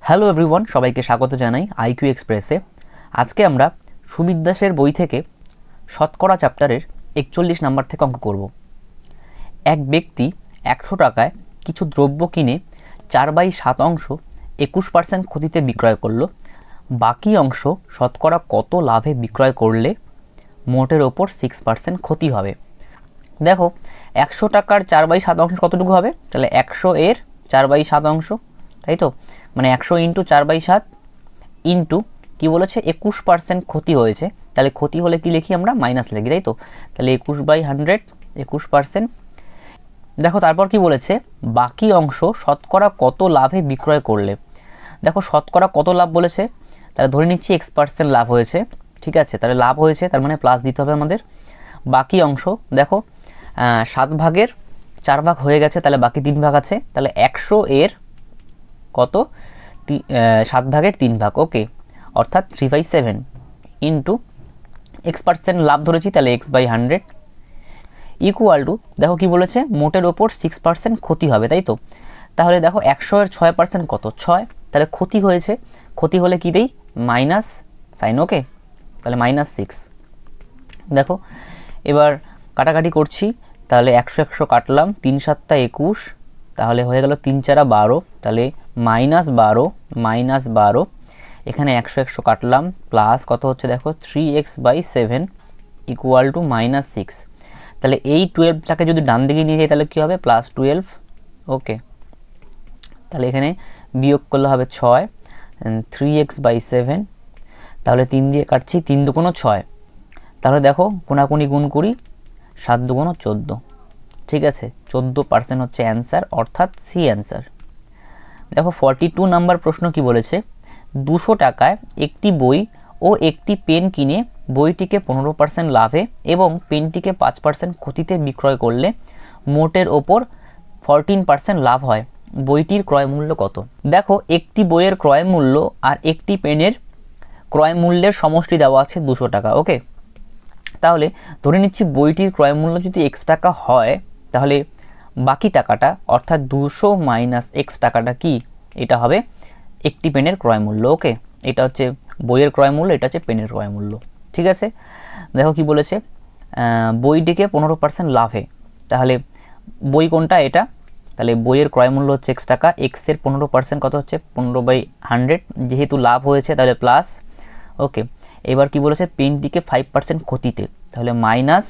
Hello everyone, সবাইকে স্বাগত জানাই আইকিউ এক্সপ্রেসে। আজকে আমরা সুবিদ্যাসের বই থেকে শতকরা চ্যাপ্টারের 41 নাম্বার থেকে অঙ্ক করব। এক ব্যক্তি 100 টাকায় কিছু দ্রব্য কিনে 4/7 অংশ 21% ক্ষতিতে বিক্রয় করলো। বাকি অংশ শতকরা কত লাভে বিক্রয় করলে মোটের ওপর 6% ক্ষতি হবে? দেখো, 100 টাকার 4/7 অংশ কতটুকু হবে? তাহলে 100 এর 4/7 অংশ, তাই তো? মানে 100 ইন্টু 4/7 ইন্টু কী বলেছে, 21% ক্ষতি হয়েছে। তাহলে ক্ষতি হলে কি লিখি আমরা? মাইনাস লিখি, তাই তো? তাহলে 21/100 21%। দেখো তারপর কি বলেছে, বাকি অংশ শতকরা কত লাভে বিক্রয় করলে। দেখো শতকরা কত লাভ বলেছে, তাহলে ধরে নিচ্ছি X% লাভ হয়েছে, ঠিক আছে? তাহলে লাভ হয়েছে, তার মানে প্লাস দিতে হবে আমাদের। বাকি অংশ দেখো 7 ভাগের 4 ভাগ হয়ে গেছে, তাহলে বাকি 3 ভাগ আছে। তাহলে 100 এর কত? 7 ভাগের 3 ভাগ, ওকে, অর্থাৎ 3/7 ইন্টু X% লাভ ধরেছি, তাহলে X/100 ইকুয়াল টু, দেখো কি বলেছে, মোটের ওপর 6% ক্ষতি হবে, তাই তো? তাহলে দেখো 100 এর 6% কত? 6, তাহলে ক্ষতি হয়েছে, ক্ষতি হলে কি দেই? মাইনাস সাইন, ওকে, তাহলে -6। দেখো এবার কাটাকাটি করছি, তাহলে 100 100 কাটলাম, 3 7 21, তাহলে হয়ে গেল 3 4 12, তাহলে -12 এখানে 100 100 কাটলাম, প্লাস কত হচ্ছে দেখো 3x/7 ইকুয়াল টু -6। তাহলে এই 12টাকে যদি ডান দিকে নিয়ে যাই তাহলে কী হবে? +12, ওকে। তাহলে এখানে বিয়োগ করলে হবে 6, 3x/7, তাহলে 3 দিয়ে কাটছি, 3 দুগুণ 6, তাহলে দেখো কোনাকুনি গুণ করি, 7 দুগুণ 14, ঠিক আছে? 14% হচ্ছে অ্যান্সার, অর্থাৎ সি অ্যান্সার। দেখো 42 নাম্বার প্রশ্ন কি বলেছে, 200 টাকায় একটি বই ও একটি পেন কিনে বইটিকে 15% লাভে এবং পেনটিকে 5% ক্ষতিতে বিক্রয় করলে মোটের ওপর 14% লাভ হয়। বইটির ক্রয় মূল্য কত? দেখো একটি বইয়ের ক্রয় মূল্য আর একটি পেনের ক্রয় মূল্যের সমষ্টি দেওয়া আছে 200 টাকা, ওকে। তাহলে ধরে নিচ্ছি বইটির ক্রয় মূল্য যদি X টাকা হয়, তাহলে বাকি টাকাটা অর্থাৎ 200 মাইনাস X টাকাটা কি? এটা হবে একটি পেনের ক্রয় মূল্য, ওকে। এটা হচ্ছে বইয়ের ক্রয় মূল্য, এটা হচ্ছে পেনের ক্রয় মূল্য, ঠিক আছে? দেখো কি বলেছে, বইটিকে 15% লাভে, তাহলে বই কোনটা? এটা। তাহলে বইয়ের ক্রয় মূল্য হচ্ছে X টাকা, X-এর 15% কত হচ্ছে? 15/100, যেহেতু লাভ হয়েছে তাহলে প্লাস, ওকে। এবার কি বলেছে, পেনটিকে 5% ক্ষতিতে, তাহলে মাইনাস,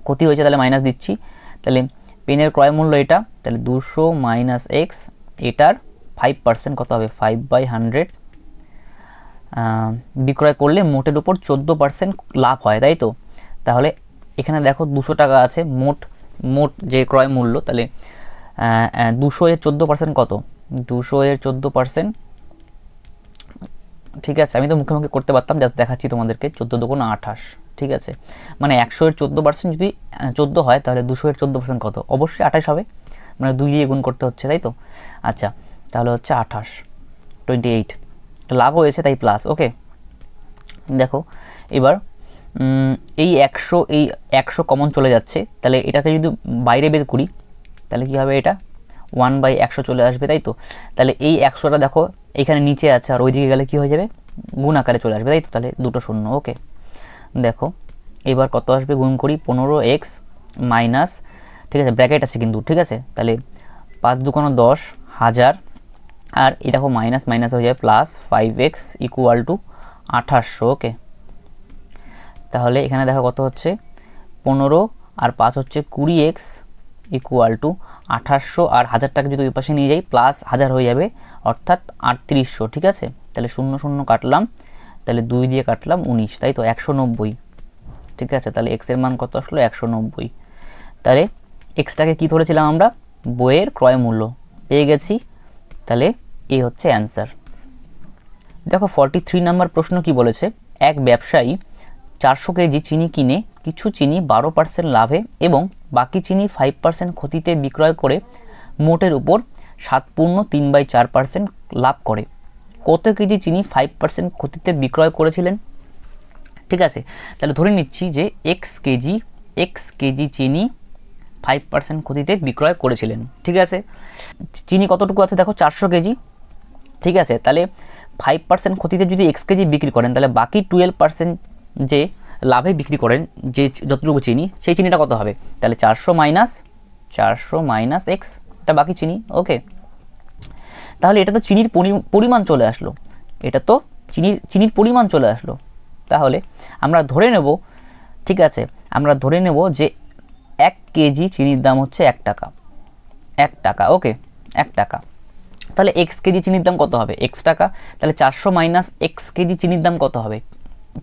ক্ষতি হয়েছে তাহলে মাইনাস দিচ্ছি। তাহলে পেনের ক্রয় মূল্য এটা, তাহলে 200 মাইনাস X, এটার 5% কত হবে? 5/100 বিক্রয় করলে মোটের উপর 14% লাভ হয়, তাই তো? তাহলে এখানে দেখো 200 টাকা আছে, মোট যে ক্রয় মূল্য, তাহলে 200 এর 14% কত? 200 এর 14%, ঠিক আছে? আমি তো মুখে মুখে করতে পারতাম, জাস্ট দেখাচ্ছি তোমাদেরকে। 14 দুগুণ 28, ঠিক আছে? মানে 100 এর 14% যদি 14 হয়, তাহলে 200 এর 14% কত? অবশ্যই 28 হবে, মানে 2 দিয়ে গুণ করতে হচ্ছে, তাই তো? আচ্ছা, তাহলে হচ্ছে 28, 28 লাভ হয়েছে, তাই প্লাস, ওকে। দেখো এবার এই 100 কমন চলে যাচ্ছে, তাহলে এটাকে যদি বাইরে বের করি তাহলে কি হবে? এটা 1/100 চলে আসবে, তাই তো? তাহলে এই 100টা দেখো এখানে নিচে আছে, আর ওইদিকে গেলে কি হয়ে যাবে? গুণ আকারে চলে আসবে, তাই তো? তাহলে দুটো শূন্য, ওকে। দেখো এবার কত আসবে? গুণ করি, 15x মাইনাস, ঠিক আছে, ব্র্যাকেট আছে কিন্তু, ঠিক আছে? তাহলে 5 দুগুণ 10 1000, আর এই দেখো মাইনাস মাইনাস হয়ে যাবে প্লাস, 5x ইকুয়াল টু 2800, ওকে। তাহলে এখানে দেখো কত হচ্ছে? 15 আর 5 হচ্ছে 20x ইকুয়াল টু 2800, আর 1000টাকে যদি ওই পাশে নিয়ে যাই প্লাস 1000 হয়ে যাবে, অর্থাৎ 3800, ঠিক আছে? তাহলে 0 0 কাটলাম, তাহলে 2 দিয়ে কাটলাম 19, তাই তো? 190, ঠিক আছে? তাহলে x এর মান কত আসলো? 190। তাহলে এক্সটাকে কি ধরেছিলাম আমরা? বইয়ের ক্রয় মূল্য, পেয়ে গেছি। তাহলে এই হচ্ছে অ্যান্সার। দেখো 43 নাম্বার প্রশ্ন কি বলেছে, এক ব্যবসায়ী 400 কেজি চিনি কিনে কিছু চিনি 12% লাভে এবং বাকি চিনি 5% ক্ষতিতে বিক্রয় করে মোটের উপর 7.3/4% লাভ করে। কত কেজি চিনি 5% ক্ষতিতে বিক্রয় করেছিলেন? ঠিক আছে, তাহলে ধরে নিচ্ছি যে x কেজি চিনি 5% ক্ষতিতে বিক্রয় করেছিলেন, ঠিক আছে? চিনি কতটুকু আছে দেখো, 400 কেজি, ঠিক আছে, তাহলে 5% ক্ষতিতে যদি x কেজি বিক্রি করেন তাহলে বাকি 12% যে লাভে বিক্রি করেন যে যতটুকু চিনি সেই চিনিটা কত হবে, তাহলে 400 মাইনাস x, এটা বাকি চিনি। ওকে, তাহলে এটা তো চিনির পরিমাণ চলে আসলো, এটা তো চিনির পরিমাণ চলে আসলো। তাহলে আমরা ধরে নেব, ঠিক আছে, আমরা ধরে নেব যে 1 কেজি চিনির দাম হচ্ছে 1 টাকা, 1 টাকা। ওকে, 1 টাকা। তাহলে x কেজি চিনির দাম কত হবে, x টাকা। তাহলে 400 মাইনাস x কেজি চিনির দাম কত হবে,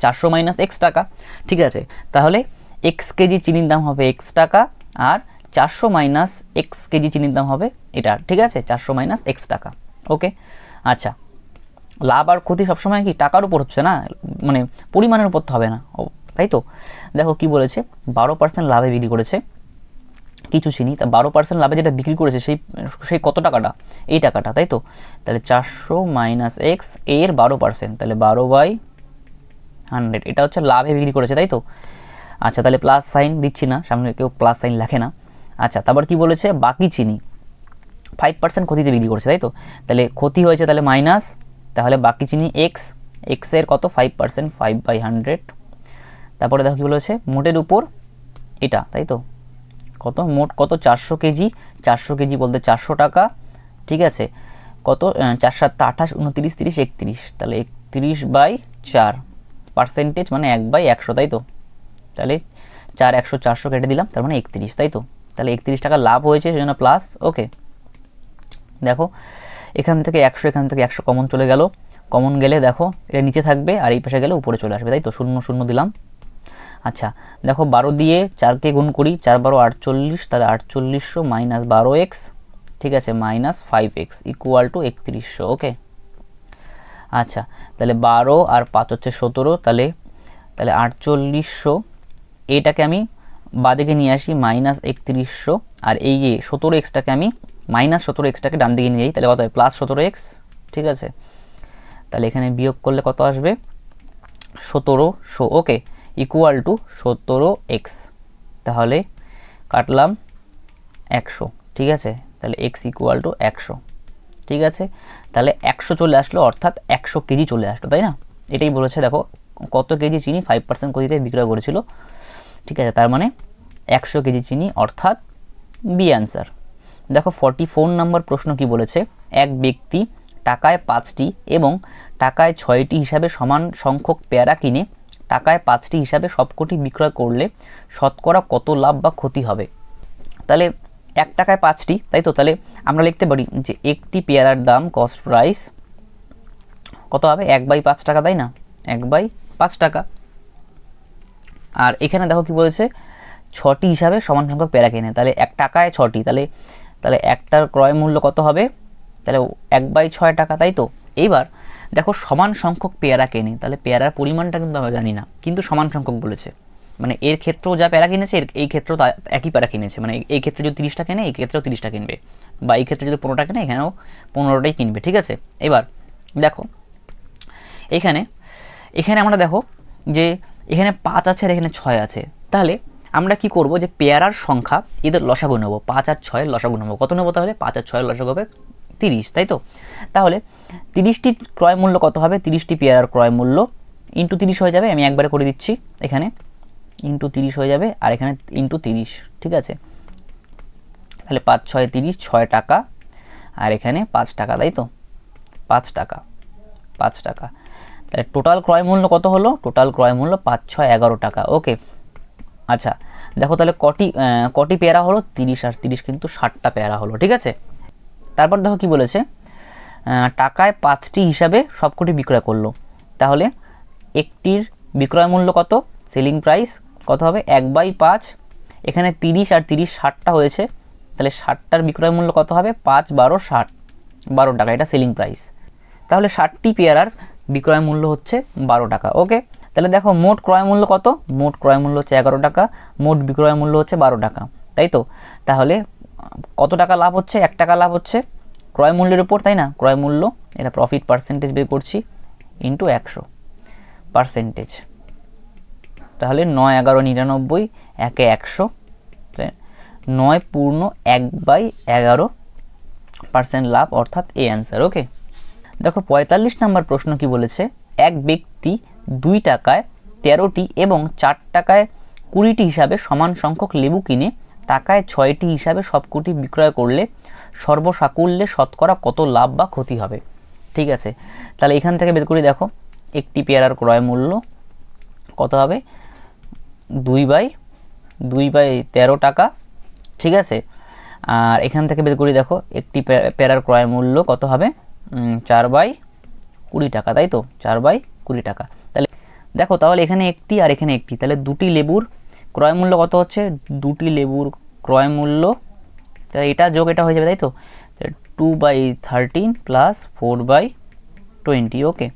400 মাইনাস x টাকা। ঠিক আছে, তাহলে x কেজি চিনির দাম হবে x টাকা, আর 400 মাইনাস x কেজি চিনির দাম হবে এটা। ঠিক আছে, 400 মাইনাস x টাকা। ওকে, আচ্ছা, লাভ আর ক্ষতি সবসময় কি টাকার উপর হচ্ছে না, মানে পরিমাণের উপর তো হবে না, তাই তো। দেখো কি বলেছে, 12% লাভে বিক্রি করেছে কিছু চিনি, তা 12% লাভে যেটা বিক্রি করেছে সেই কত টাকাটা, এই টাকাটা, তাই তো। তাহলে 400 মাইনাস এক্স এর 12%, তাহলে 12/100, এটা হচ্ছে লাভে বিক্রি করেছে, তাই তো। আচ্ছা, তাহলে প্লাস সাইন দিচ্ছি না, সামনে কেউ প্লাস সাইন লেখে না। আচ্ছা, তারপর কি বলেছে, বাকি চিনি 5% ক্ষতিতে বিক্রি করেছে, তাই তো। তাহলে ক্ষতি হয়েছে, তাহলে মাইনাস, তাহলে বাকি চিনি এক্স এর কত 5%, 5/100। তারপরে দেখো কি বলেছে, মোটের উপর এটা, তাই তো, কত মোট কত 400 কেজি, 400 কেজি বলতে 400 টাকা। ঠিক আছে, কত 4 7 28 29 30 31, তাহলে 31/4 পার্সেন্টেজ মানে 1/100, তাই তো। তাহলে 4 100 400 কেটে দিলাম, তার মানে 31, তাই তো। তাহলে 31 টাকা লাভ হয়েছে, সেজন্য প্লাস। ওকে, দেখো এখান থেকে 100 এখান থেকে 100 কমন চলে গেল, কমন গেলে দেখো এটা নিচে থাকবে আর এই পাশে গেলে উপরে চলে আসবে, তাই তো। 0 0 দিলাম। আচ্ছা, দেখো 12 দিয়ে 4কে গুণ করি, 4 12 48, তাহলে 4800 মাইনাস 12x, ঠিক আছে, মাইনাস 5x ইকুয়াল টু 3100। ওকে, আচ্ছা, তাহলে 12 আর 5 হচ্ছে 17, তাহলে 4800, এইটাকে আমি বাদিকে নিয়ে আসি মাইনাস 3100, আর এই যে 17xটাকে আমি মাইনাস 17xটাকে ডান দিকে নিয়ে যাই, তাহলে কত হয় প্লাস 17x। ঠিক আছে, তাহলে এখানে বিয়োগ করলে কত আসবে 1700। ওকে, ইকুয়াল টু 17x, তাহলে কাটলাম 100। ঠিক আছে, তাহলে x ইকুয়াল টু 100। ঠিক আছে, তাহলে 100 চলে আসলো, অর্থাৎ 100 কেজি চলে আসলো, তাই না। এটাই বলেছে, দেখো কত কেজি চিনি 5% ক্ষতিতে বিক্রয় করেছিল। ঠিক আছে, তার মানে 100 কেজি চিনি, অর্থাৎ বি অ্যান্সার। দেখো 44 নম্বর প্রশ্ন কি বলেছে, এক ব্যক্তি টাকায় 5টি এবং টাকায় 6টি হিসাবে সমান সংখ্যক পেয়ারা কিনে টাকায় 5টি হিসাবে সবকটি বিক্রয় করলে শতকরা কত লাভ বা ক্ষতি হবে। তাহলে 1 টাকায় 5টি, তাই তো। তাহলে আমরা লিখতে পারি যে একটি পেয়ারার দাম কস্ট প্রাইস কত হবে 1/5 টাকা, তাই না, 1/5 টাকা। আর এখানে দেখো কি বলেছে 6টি হিসাবে সমান সংখ্যক পেয়ারা কেনে, তাহলে 1 টাকায় 6টি, তাহলে একটার ক্রয় মূল্য কত হবে, তাহলে 1/6 টাকা, তাই তো। এইবার দেখো সমান সংখ্যক পেয়ারা কেনে, তাহলে পেয়ারার পরিমাণটা কিন্তু আমরা জানি না, কিন্তু সমান সংখ্যক বলেছে, মানে এর ক্ষেত্রেও যা পেয়ারা কিনেছে এই ক্ষেত্রেও একই পেয়ারা কিনেছে, মানে এই ক্ষেত্রে যদি 30টা কেনে এই ক্ষেত্রেও 30টা কিনবে, বা এই ক্ষেত্রে যদি 15টা কেনে এখানেও 15টাই কিনবে। ঠিক আছে, এবার দেখো এখানে আমরা দেখো যে এখানে 5 আছে আর এখানে 6 আছে, তাহলে আমরা কি করব যে পেয়ারার সংখ্যা এদের লসাগু নেব, 5 আর 6 এর লসাগু নেব, কত নেব, তাহলে 5 আর 6 এর লসাগু হবে 30, তাই তো। তাহলে 30টি ক্রয় মূল্য কত হবে, 30টি পেয়ারার ক্রয় মূল্য ইন্টু 30 হয়ে যাবে, আমি একবারে করে দিচ্ছি, এখানে ইন্টু 30 হয়ে যাবে আর এখানে ইন্টু 30। ঠিক আছে, তাহলে 5 6 30, 6 টাকা আর এখানে 5 টাকা, তাই তো, 5 টাকা 5 টাকা। তাহলে টোটাল ক্রয় মূল্য কত হলো, টোটাল ক্রয় মূল্য 5 6 11 টাকা। ওকে, আচ্ছা দেখো তাহলে কটি পেয়ারা হলো, 30 আর 30 কিন্তু 60টা পেয়ারা হলো। ঠিক আছে, তারপর দেখো কি বলেছে, টাকায় 5টি হিসাবে সবকটি বিক্রয় করলো, তাহলে একটির বিক্রয় মূল্য কত, সেলিং প্রাইস কত হবে 1/5, এখানে 30 আর 30 60টা হয়েছে, তাহলে 60টার বিক্রয় মূল্য কত হবে 5 12 60, 12 টাকা, এটা সেলিং প্রাইস। তাহলে 60টি পেয়ারার বিক্রয় মূল্য হচ্ছে 12 টাকা। ওকে, তাহলে দেখো মোট ক্রয় মূল্য কত, মোট ক্রয় মূল্য হচ্ছে 11 টাকা, মোট বিক্রয় মূল্য হচ্ছে 12 টাকা, তাই তো। তাহলে কত টাকা লাভ হচ্ছে, 1 টাকা লাভ হচ্ছে ক্রয় মূল্যের উপর, তাই না, ক্রয় মূল্য, এটা প্রফিট পার্সেন্টেজ বের করছি ইন্টু 100 পার্সেন্টেজ, তাহলে 9 11 99, একে 100, 9 পূর্ণ 1/11% লাভ, অর্থাৎ এ অ্যান্সার। ওকে, দেখো 45 নম্বর প্রশ্ন কি বলেছে, এক ব্যক্তি 2 টাকায় 13টি এবং 4 টাকায় 20টি হিসাবে সমান সংখ্যক লেবু কিনে টাকায় 6টি হিসাবে সবকটি বিক্রয় করলে সর্বসাকুল্যে শতকরা কত লাভ বা ক্ষতি হবে। ঠিক আছে, তাহলে এখান থেকে বের করি। দেখো একটি পেয়ারার ক্রয় মূল্য কত হবে, 2/13 টাকা। ঠিক আছে, আর এখান থেকে বের করি। দেখো একটি পেয়ারার ক্রয় মূল্য কত হবে, 4/20 টাকা, তাই তো, 4/20 টাকা। তাহলে দেখো, তাহলে এখানে একটি আর এখানে একটি, তাহলে দুটি লেবুর ক্রয় মূল্য কত হচ্ছে, দুটি লেবুর ক্রয় মূল্য, তাহলে এটা যোগ এটা হয়ে যাবে, তাই তো, 2/13 প্লাস 4/20। ওকে,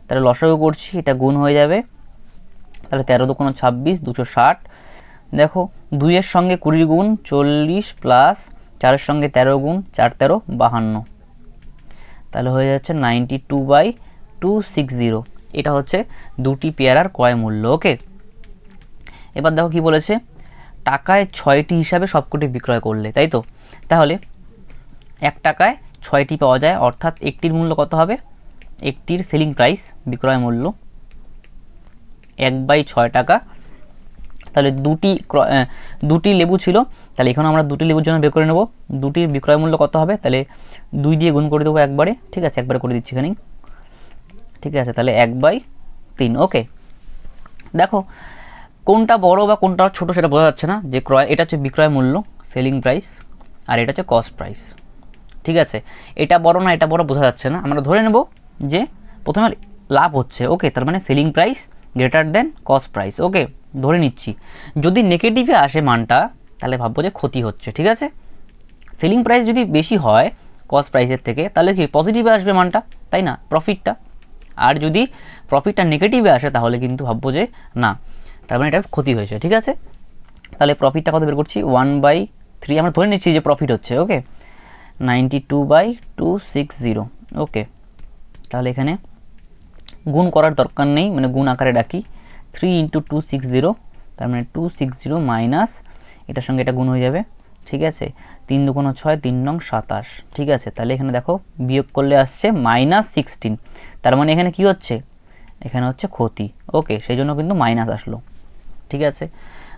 তাহলে লসাগু করছি, এটা গুণ হয়ে যাবে, তাহলে 13 দুগুণ 26, 260। দেখো 2-এর সঙ্গে 20 গুণ 40 প্লাস 4-এর সঙ্গে 13 গুণ 4 13 52, তাহলে হয়ে যাচ্ছে 92/260। এটা হচ্ছে দুটি পেয়ারার ক্রয় মূল্য। ওকে, এবার দেখো কি বলেছে, টাকায় 6টি হিসাবে সবকটি বিক্রয় করলে, তাই তো, তাহলে 1 টাকায় 6টি পাওয়া যায়, অর্থাৎ একটির মূল্য কত হবে, একটির সেলিং প্রাইস বিক্রয় মূল্য 1/6 টাকা। তাহলে দুটি লেবু ছিল, তাহলে এখানে আমরা দুটি লেবুর জন্য বের করে নেব, দুটির বিক্রয় মূল্য কত হবে, তাহলে 2 দিয়ে গুণ করে দেবো একবারে। ঠিক আছে, একবারে করে দিচ্ছি এখানে। ঠিক আছে, তাহলে 1/3। ওকে, দেখো কোনটা বড় বা কোনটা ছোট সেটা বোঝা যাচ্ছে না, যে এটা হচ্ছে বিক্রয় মূল্য সেলিং প্রাইস, আর এটা হচ্ছে কস্ট প্রাইস। ঠিক আছে, এটা বড় না এটা বড় বোঝা যাচ্ছে না, আমরা ধরে নেব যে প্রথমে লাভ হচ্ছে। ওকে, তার মানে selling price greater than cost price. Okay, ধরে নিচ্ছি, যদি নেগেটিভে আসে মানটা তাহলে ভাববো যে ক্ষতি হচ্ছে। ঠিক আছে, সেলিং প্রাইস যদি বেশি হয় কস্ট প্রাইসের থেকে, তাহলে কি পজিটিভে আসবে মানটা, তাই না, প্রফিটটা। আর যদি প্রফিটটা নেগেটিভে আসে তাহলে কিন্তু ভাববো যে না, তার মানে এটা ক্ষতি হয়েছে। ঠিক আছে, তাহলে প্রফিটটা কত বের করছি, 1/3 আমরা ধরে নিচ্ছি যে প্রফিট হচ্ছে। ওকে, 92/260। ওকে, তাহলে এখানে গুণ করার দরকার নেই, মানে গুণ আকারে ডাকি, 3 × 260, তার মানে 260 মাইনাস এটার সঙ্গে এটা গুণ হয়ে যাবে। ঠিক আছে, 3 দুগুণ 6, 3 নং 27। ঠিক আছে, তাহলে এখানে দেখো বিয়োগ করলে আসছে -16, তার মানে এখানে কি হচ্ছে, এখানে হচ্ছে ক্ষতি। ওকে, সেই জন্য কিন্তু মাইনাস আসলো। ঠিক আছে,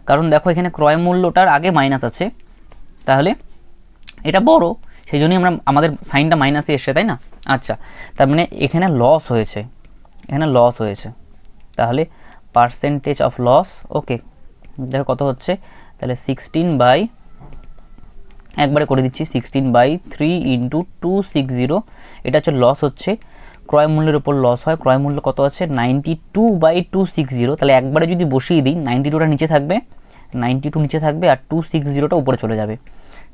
কারণ দেখো এখানে ক্রয় মূল্যটার আগে মাইনাস আছে, তাহলে এটা বড়, সেই জন্যই আমাদের সাইনটা মাইনাসে এসছে, তাই না। আচ্ছা, তার মানে এখানে লস হয়েছে, এখানে লস হয়েছে, তাহলে পার্সেন্টেজ অফ লস। ওকে, দেখো কত হচ্ছে, তাহলে 16 একবারে করে দিচ্ছি, 16/3 × 260, এটা হচ্ছে লস হচ্ছে, ক্রয় মূল্যের উপর লস হয়, ক্রয় মূল্য কত আছে 92/260, তাহলে একবারে যদি বসিয়ে দিই 92টা নিচে থাকবে, 92 নিচে থাকবে, আর 260টা উপরে চলে যাবে।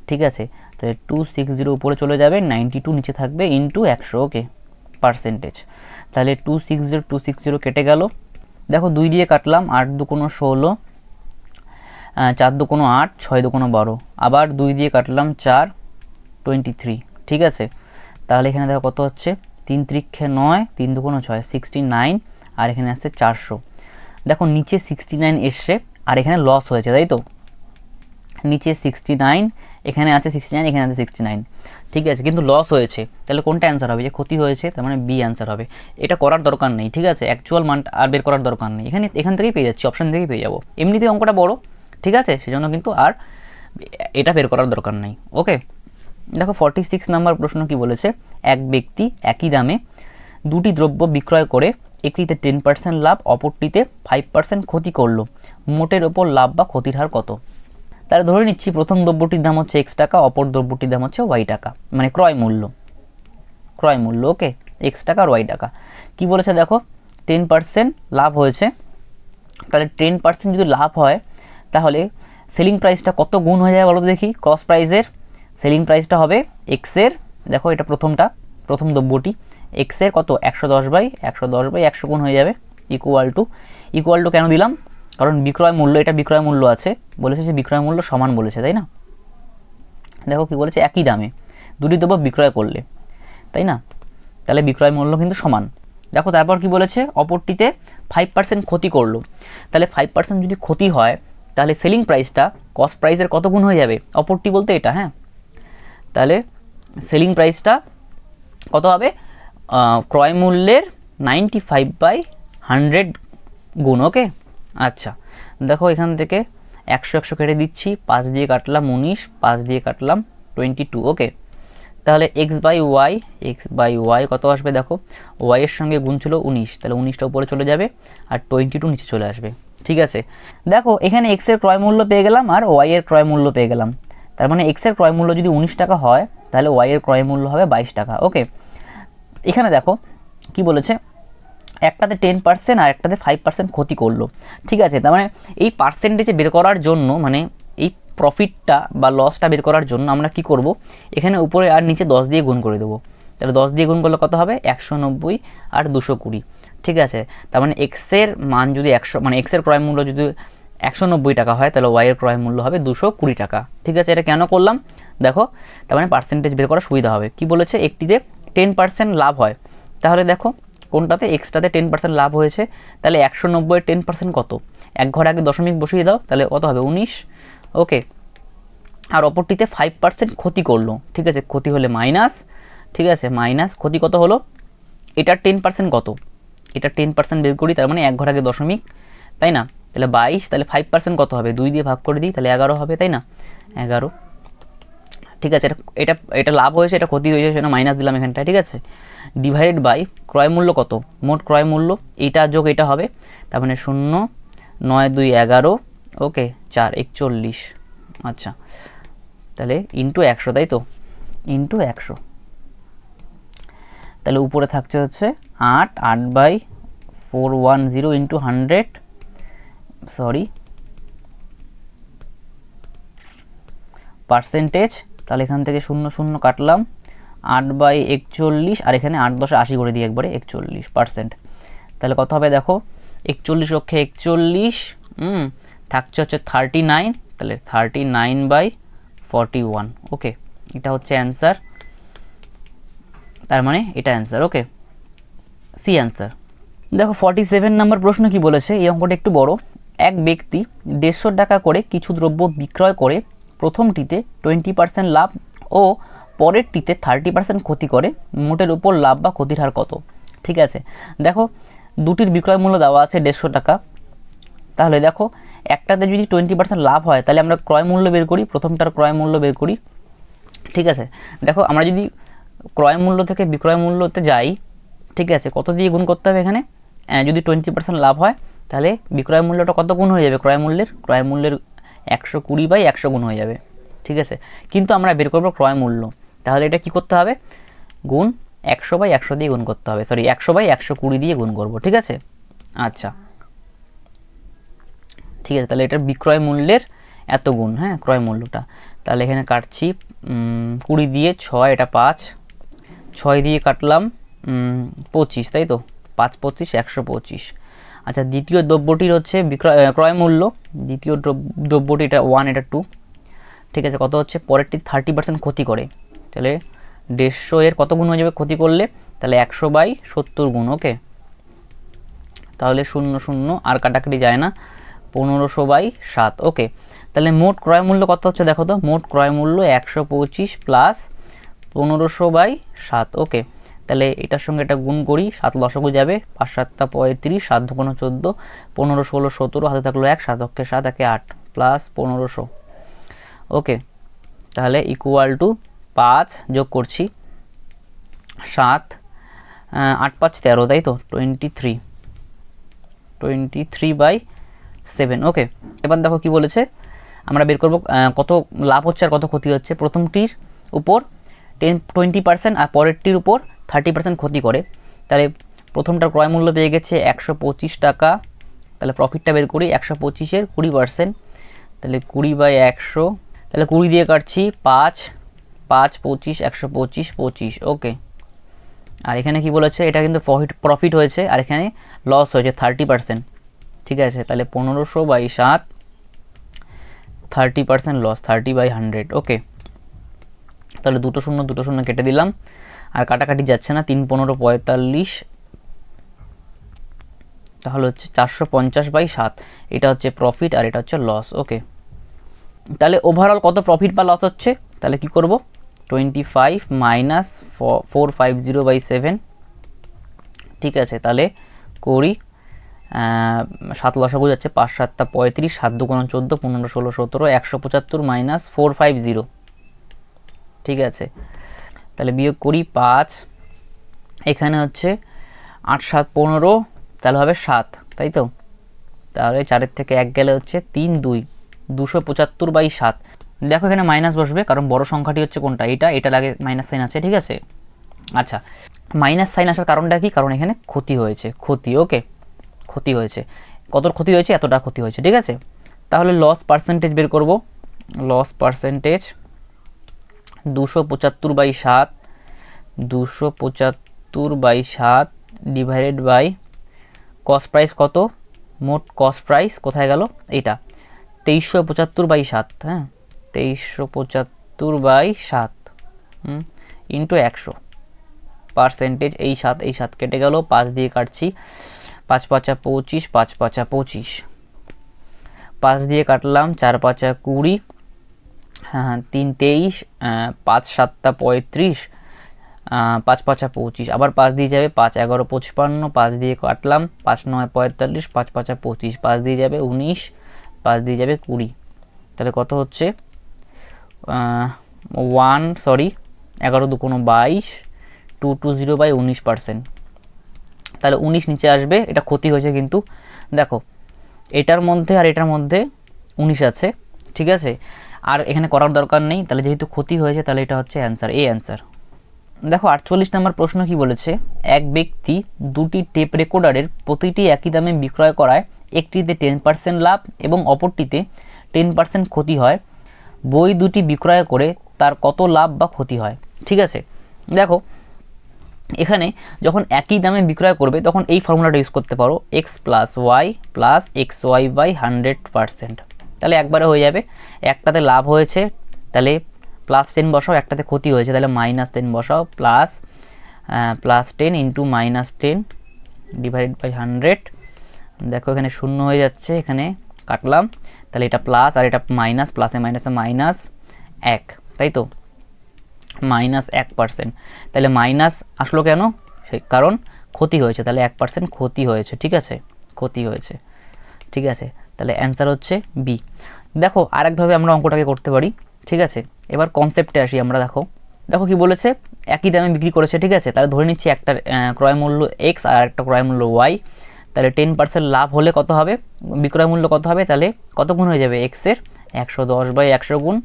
ঠিক আছে, তাহলে 260 উপরে চলে যাবে, 92 নিচে থাকবে, ইন্টু 100। ওকে, পার্সেন্টেজ, তাহলে 260 কেটে গেল। দেখো 2 দিয়ে কাটলাম, 8 দুগুণ 16, 4 দুগুণ 8, 6 দুগুণ 12, আবার 2 দিয়ে কাটলাম 4, 23। ঠিক আছে, তাহলে এখানে দেখো কত হচ্ছে, 3 × 9, 3 দুগুণ 6, 69, আর এখানে আসছে 400। দেখো নিচে 69 এসছে, আর এখানে লস হয়েছে, তাই তো, নিচে 69, এখানে আছে 69, এখানে আছে 69। ঠিক আছে, কিন্তু লস হয়েছে, তাহলে কোনটা অ্যান্সার হবে, যে ক্ষতি হয়েছে, তার মানে বি অ্যান্সার হবে। এটা করার দরকার নেই। ঠিক আছে, অ্যাকচুয়াল মানটা আর বের করার দরকার নেই, এখান থেকেই পেয়ে যাচ্ছি, অপশান থেকেই পেয়ে যাবো, এমনিতেই অঙ্কটা বড়। ঠিক আছে, সেজন্য কিন্তু আর এটা বের করার দরকার নেই। ওকে, দেখো 46 নাম্বার প্রশ্ন কি বলেছে, এক ব্যক্তি একই দামে দুটি দ্রব্য বিক্রয় করে একটিতে 10% লাভ, অপরটিতে 5% ক্ষতি করলো, মোটের ওপর লাভ বা ক্ষতির হার কত। তাহলে ধরে নিচ্ছি প্রথম দ্রব্যটির দাম হচ্ছে x টাকা, অপর দ্রব্যটির দাম হচ্ছে y টাকা, মানে ক্রয় মূল্য। ওকে, x টাকা আর y টাকা। কি বলেছে দেখো, 10% লাভ হয়েছে, তাহলে 10% যদি লাভ হয় তাহলে সেলিং প্রাইসটা কত গুণ হয়ে যায় বলো তো দেখি, কস্ট প্রাইসের সেলিং প্রাইসটা হবে এক্সের, দেখো এটা প্রথম দ্রব্যটি, এক্সের কত 110/100 গুণ হয়ে যাবে, ইকুয়াল টু কেন দিলাম, কারণ বিক্রয় মূল্য, এটা বিক্রয় মূল্য আছে, বলেছে যে বিক্রয় মূল্য সমান বলেছে, তাই না। দেখো কি বলেছে, একই দামে দুটি দ্রব্য বিক্রয় করলে, তাই না, তাহলে বিক্রয় মূল্য কিন্তু সমান। দেখো তারপর কি বলেছে, অপরটিতে 5% ক্ষতি করলো, তাহলে 5% যদি ক্ষতি হয় তাহলে সেলিং প্রাইসটা কস্ট প্রাইসের কত গুণ হয়ে যাবে, অপরটি বলতে এটা, হ্যাঁ, তাহলে সেলিং প্রাইসটা কত হবে, ক্রয় মূল্যের 95/100 গুণ। ওকে, আচ্ছা দেখো এখান থেকে 100 কেটে দিচ্ছি, 5 দিয়ে কাটলাম 19, 5 দিয়ে কাটলাম 22। ওকে, তাহলে x/y কত আসবে দেখো, y এর সঙ্গে গুণ ছিল 19, তাহলে 19টা উপরে চলে যাবে আর 22 নিচে চলে আসবে। ঠিক আছে, দেখো এখানে x এর ক্রয় মূল্য পেয়ে গেলাম আর y এর ক্রয় মূল্য পেয়ে গেলাম। তার মানে x এর ক্রয় মূল্য যদি 19 টাকা হয় তাহলে y এর ক্রয় মূল্য হবে 22 টাকা। ওকে, এখানে দেখো কি বলেছে, একটাতে 10% আর একটাতে 5% ক্ষতি করলো। ঠিক আছে, তার মানে এই পার্সেন্টেজে বের করার জন্য, মানে এই প্রফিটটা বা লসটা বের করার জন্য আমরা কি করব, এখানে উপরে আর নিচে 10 দিয়ে গুণ করে দেবো। তাহলে 10 দিয়ে গুণ করলে কত হবে, 190 আর 220। ঠিক আছে, তার মানে এক্সের মান যদি 100, মানে এক্সের ক্রয় মূল্য যদি 190 টাকা হয় তাহলে ওয়াইয়ের ক্রয় মূল্য হবে 220 টাকা। ঠিক আছে, এটা কেন করলাম দেখো, তার মানে পার্সেন্টেজ বের করা সুবিধা হবে। কি বলেছে, একটিতে 10% লাভ হয়, তাহলে দেখো কোনটাতে, এক্সট্রাতে 10% লাভ হয়েছে, তাহলে 190 10% কত, এক ঘর আগে দশমিক বসিয়ে দাও, তাহলে কত হবে 19। ওকে, আর অপরটিতে 5% ক্ষতি করলো। ঠিক আছে, ক্ষতি হলে মাইনাস। ঠিক আছে, মাইনাস ক্ষতি কত হলো, এটার 10% কত, এটা 10% বের করি, তার মানে এক ঘর আগে দশমিক, তাই না, তাহলে 22, তাহলে 5% কত হবে, 2 দিয়ে ভাগ করে দিই, তাহলে 11 হবে, তাই না, 11। ঠিক আছে, এটা এটা লাভ হয়েছে, এটা ক্ষতি হয়েছে, সেটা মাইনাস দিলাম এখানটায়। ঠিক আছে, ডিভাইডেড বাই ক্রয় মূল্য কত, মোট ক্রয় মূল্য, এইটা যোগ এটা হবে, তার মানে 0, 9 2 11, ওকে 4 41। আচ্ছা, তাহলে ইন্টু 100, তাই তো, ইন্টু 100, তাহলে উপরে থাকছে হচ্ছে 8/410 ইন্টু 100, সরি পার্সেন্টেজ, তাহলে এখান থেকে 0 0 কাটলাম, 8/41, আর এখানে 8 10 80 করে দিই একবারে, 41%। তাহলে কত হবে দেখো, 41 রক্ষে 41, থাকছে হচ্ছে 39, তাহলে 39/41। ওকে, এটা হচ্ছে অ্যান্সার, তার মানে এটা অ্যান্সার। ওকে, সি অ্যান্সার। দেখো 47 নম্বর প্রশ্ন কি বলেছে, এই অঙ্কটা একটু বড়। এক ব্যক্তি 150 টাকা করে কিছু দ্রব্য বিক্রয় করে প্রথমটিতে 20% লাভ ও পরেরটিতে 30% ক্ষতি করে, মোটের উপর লাভ বা ক্ষতির হার কত। ঠিক আছে, দেখো দুটির বিক্রয় মূল্য দেওয়া আছে 150 টাকা, তাহলে দেখো একটাতে যদি 20% লাভ হয় তাহলে আমরা ক্রয় মূল্য বের করি, প্রথমটার ক্রয় মূল্য বের করি। ঠিক আছে, দেখো আমরা যদি ক্রয় মূল্য থেকে বিক্রয় মূল্যতে যাই, ঠিক আছে, কত দিয়ে গুণ করতে হবে এখানে, যদি 20% লাভ হয় তাহলে বিক্রয় মূল্যটা কত গুণ হয়ে যাবে, ক্রয় মূল্যের 120/100 গুণ হয়ে যাবে। ঠিক আছে, কিন্তু আমরা বের করবো ক্রয় মূল্য, তাহলে এটা কি করতে হবে, গুণ 100/100 দিয়ে গুণ করতে হবে, সরি 100/120 দিয়ে গুণ করব। ঠিক আছে, আচ্ছা ঠিক আছে, তাহলে এটার বিক্রয় মূল্যের এত গুণ, হ্যাঁ ক্রয় মূল্যটা, তাহলে এখানে কাটছি 20 দিয়ে 6, এটা 5, 6 দিয়ে কাটলাম 25, তাই তো, 5 25 125। আচ্ছা, দ্বিতীয় দ্রব্যটির হচ্ছে ক্রয় মূল্য, দ্বিতীয় দ্রব্যটি এটা 1, এটা 2। ঠিক আছে, কত হচ্ছে, পরেরটি 30% ক্ষতি করে, তাহলে 150 এর কত গুণ হয়ে যাবে ক্ষতি করলে, তাহলে 100/70 গুণ। ওকে, তাহলে 0 0 আর কাটাকাটি যায় না, 1500/7। ওকে, তাহলে মোট ক্রয় মূল্য কত হচ্ছে দেখো তো, মোট ক্রয় মূল্য 125 প্লাস 1500/7। ওকে, তাহলে এটার সঙ্গে এটা গুণ করি, 7 লসাগু যাবে, 5 7 35, 7 2 14, 15 16 17, হাতে থাকলো 1, 7 অক্ষে 7, 1 8 প্লাস 1500। ওকে, তাহলে ইকুয়াল টু 5 যোগ করছি 7, 8 5 13, তাই তো, 23/7। ওকে, এবার দেখো কি বলেছে, আমরা বের করব কত লাভ হচ্ছে আর কত ক্ষতি হচ্ছে। প্রথমটির উপর 20% আর পরেরটির উপর 30% ক্ষতি করে, তাহলে প্রথমটার ক্রয় মূল্য পেয়ে গেছে 125 টাকা, তাহলে প্রফিটটা বের করি, 125-এর 20%, তাহলে 20/100, তাহলে 20 দিয়ে কাটছি 5 5 25 125 25। ওকে, আর এখানে কি বলেছে, এটা কিন্তু প্রফিট হয়েছে আর এখানে লস হয়েছে 30%। ঠিক আছে, তাহলে 1500/7, 30% লস, 30/100। ওকে, তাহলে 2 0 কেটে দিলাম, আর কাটাকাটি যাচ্ছে না, 3 15 45, তাহলে হচ্ছে 450/7, এটা হচ্ছে প্রফিট আর এটা হচ্ছে লস। ওকে, তাহলে ওভারঅল কত প্রফিট বা লস হচ্ছে, তাহলে কি করব, 25 - 450/7, ঠিক আছে, তাহলে করি 7 লসাগু যাচ্ছে, 5 7 35, 7 2 14, 15 16 17, 175 মাইনাস 450। ঠিক আছে, তাহলে বিয়োগ করি 5, এখানে হচ্ছে 8 7 15, তাহলে হবে 7, তাই তো। তাহলে 4 থেকে 1 গেলে হচ্ছে 3 2, 275/7। দেখো এখানে মাইনাস বসবে, কারণ বড় সংখ্যাটি হচ্ছে কোনটা, এটা লাগে মাইনাস সাইন আছে, ঠিক আছে। আচ্ছা, মাইনাস সাইন আসার কারণটা কি, কারণ এখানে ক্ষতি হয়েছে, ক্ষতি, ওকে, ক্ষতি হয়েছে। কত ক্ষতি হয়েছে, এতটা ক্ষতি হয়েছে, ঠিক আছে। তাহলে লস পার্সেন্টেজ বের করব। Loss percentage 275/7, 275/7 divided by cost price কত, মোট কস্ট প্রাইস কোথায় গেল, এইটা 2375/7, হ্যাঁ 2375/7 ইন্টু 100 পার্সেন্টেজ। এই 7 কেটে গেল, 5 দিয়ে কাটছি, 5 5 25, 5 5 25, 5 দিয়ে কাটলাম, 4 5 20, হ্যাঁ 3 23, 5 7 35, 5 5 25, আবার 5 দিয়ে যাবে, 5 11 55, 5 দিয়ে কাটলাম, 5 9 45, 5 5 25, 5 দিয়ে যাবে 19, 5 দিয়ে যাবে 20, তাহলে কত হচ্ছে 11 2 22, 220/19%। তাহলে 19 নিচে আসবে, এটা ক্ষতি হয়েছে কিন্তু দেখো এটার মধ্যে আর এটার মধ্যে 19 আছে, ঠিক আছে, আর এখানে করার দরকার নেই, তাহলে যেহেতু ক্ষতি হয়েছে তাহলে এটা হচ্ছে অ্যান্সার, এই অ্যান্সার। দেখো 48 নম্বর প্রশ্ন কি বলেছে, এক ব্যক্তি দুটি টেপ রেকর্ডারের প্রতিটি একই দামে বিক্রয় করায় একটিতে 10% লাভ এবং অপরটিতে 10% ক্ষতি হয়, বই দুটি বিক্রয় করে তার কত লাভ বা ক্ষতি হয়। ঠিক আছে, দেখো এখানে যখন একই দামে বিক্রয় করবে তখন এই ফর্মুলাটা ইউজ করতে পারো, x + y + xy/100%, তাহলে একবারে হয়ে যাবে। একটাতে লাভ হয়েছে তাহলে +10 বসাও, একটাতে ক্ষতি হয়েছে তাহলে -10 বসাও, +10 ইন্টু -10 ডিভাইডেড বাই 100। দেখো এখানে শূন্য হয়ে যাচ্ছে, এখানে কাটলাম, তাহলে এটা প্লাস আর এটা মাইনাস, প্লাসে মাইনাসে -1, তাই তো, -1%। তাহলে মাইনাস আসলো কেন, কারণ ক্ষতি হয়েছে, তাহলে 1% ক্ষতি হয়েছে, ঠিক আছে, ক্ষতি হয়েছে, ঠিক আছে। তাহলে অ্যান্সার হচ্ছে বি। দেখো আরেকভাবে আমরা অঙ্কটাকে করতে পারি, ঠিক আছে। এবার কনসেপ্টে আসি আমরা, দেখো কি বলেছে, একই দামে বিক্রি করেছে, ঠিক আছে, তাহলে ধরে নিচ্ছি একটা ক্রয় মূল্য x আর একটা ক্রয় মূল্য y, তাহলে 10% লাভ হলে কত হবে, বিক্রয় মূল্য কত হবে, তাহলে কত গুণ হয়ে যাবে, x এর 110/100 গুণ,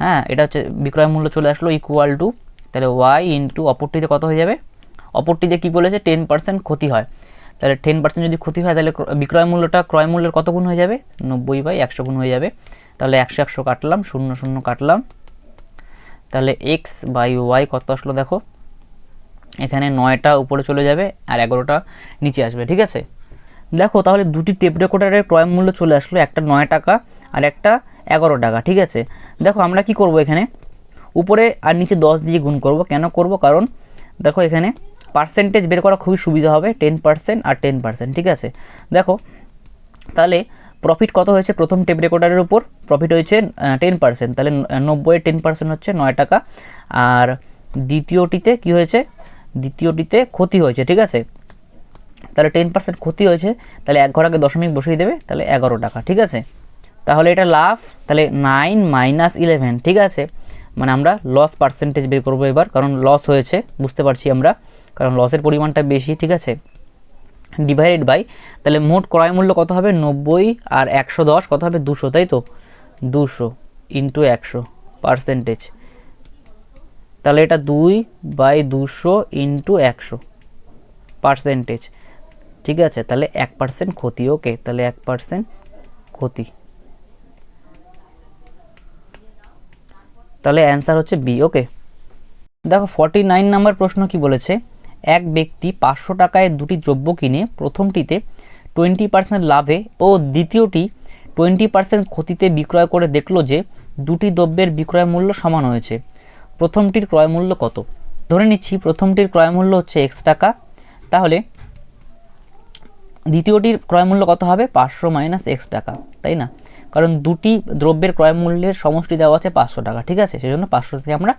হ্যাঁ এটা হচ্ছে বিক্রয় মূল্য চলে আসলো, ইকুয়াল টু, তাহলে y ইন্টু অপরটিতে কত হয়ে যাবে, অপরটিতে কী বলেছে 10% ক্ষতি হয়, তাহলে 10% যদি ক্ষতি হয় তাহলে বিক্রয় মূল্যটা ক্রয় মূল্যের কত গুণ হয়ে যাবে, 90/100 গুণ হয়ে যাবে। তাহলে 100 100 কাটলাম, 0 0 কাটলাম, তাহলে x/y কত আসলো, দেখো এখানে 9টা উপরে চলে যাবে আর 11টা নিচে আসবে, ঠিক আছে। দেখো তাহলে দুটি টেপ রেকর্ডারের ক্রয় মূল্য চলে আসলো, একটা 9 টাকা আর একটা 11 টাকা, ঠিক আছে। দেখো আমরা কি করব, এখানে উপরে আর নিচে 10 দিয়ে গুণ করব, কেন করব, কারণ দেখো এখানে পার্সেন্টেজ বের করা খুবই সুবিধা হবে, 10% আর 10%, ঠিক আছে। দেখো তাহলে প্রফিট কত হয়েছে, প্রথম টেপ রেকর্ডারের উপর প্রফিট হয়েছে 10%, তাহলে 90-এর 10% হচ্ছে 9 টাকা, আর দ্বিতীয়টিতে কি হয়েছে, দ্বিতীয়টিতে ক্ষতি হয়েছে, ঠিক আছে, তাহলে 10% ক্ষতি হয়েছে, তাহলে এক ঘর আগে দশমিক বসিয়ে দেবে, তাহলে 11 টাকা, ঠিক আছে। তাহলে এটা লাভ, তাহলে 9 - 11, ঠিক আছে, মানে আমরা লস পার্সেন্টেজ বের করবো এবার, কারণ লস হয়েছে বুঝতে পারছি আমরা, কারণ লসের পরিমাণটা বেশি, ঠিক আছে, ডিভাইডেড বাই, তাহলে মোট ক্রয় মূল্য কত হবে, 90 আর 110 কত হবে, 200, তাই তো, 200 ইন্টু 100 পার্সেন্টেজ, তাহলে এটা 2/200 ইন্টু 100 পার্সেন্টেজ, ঠিক আছে, তাহলে 1% ক্ষতি, ওকে, তাহলে 1% ক্ষতি, তাহলে অ্যান্সার হচ্ছে বি, ওকে। দেখো 49 নম্বর প্রশ্ন কি বলেছে, এক ব্যক্তি 500 টাকায় দুটি দ্রব্য কিনে প্রথমটিতে 20% লাভে ও দ্বিতীয়টি 20% ক্ষতিতে বিক্রয় করে দেখলো যে দুটি দ্রব্যের বিক্রয় মূল্য সমান হয়েছে, প্রথমটির ক্রয় মূল্য কত। ধরে নিচ্ছি প্রথমটির ক্রয় মূল্য হচ্ছে x টাকা, তাহলে দ্বিতীয়টির ক্রয় মূল্য কত হবে, 500 - x টাকা, তাই না, কারণ দুটি দ্রব্যের ক্রয় মূল্যের সমষ্টি দেওয়া আছে 500 টাকা, ঠিক আছে, সেজন্য 500 থেকে আমরা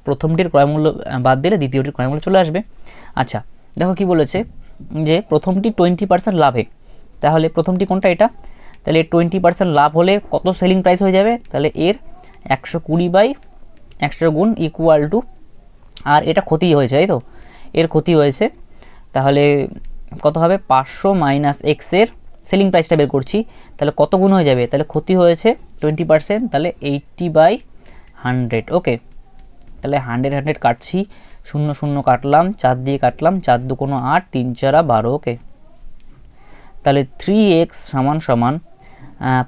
প্রথমটির ক্রয় মূল্য বাদ দিলে দ্বিতীয়টির ক্রয় মূল্য চলে আসবে। আচ্ছা দেখো কি বলেছে যে প্রথমটি 20% লাভে, তাহলে প্রথমটি কোনটা, এটা, তাহলে 20% লাভ হলে কত সেলিং প্রাইস হয়ে যাবে, তাহলে এর 120/100 গুণ ইকুয়াল টু, আর এটা ক্ষতি হয়েছে তাই তো, এর ক্ষতি হয়েছে, তাহলে কত হবে 500 মাইনাস এক্সের সেলিং প্রাইসটা বের করছি, তাহলে কত গুণ হয়ে যাবে, তাহলে ক্ষতি হয়েছে 20%, তাহলে 80/100। ওকে, তাহলে 100 কাটছি, 0 0 কাটলাম, 4 দিয়ে কাটলাম, 4 2 কোনো 8, 3 4 12। ওকে, তাহলে 3x সমান সমান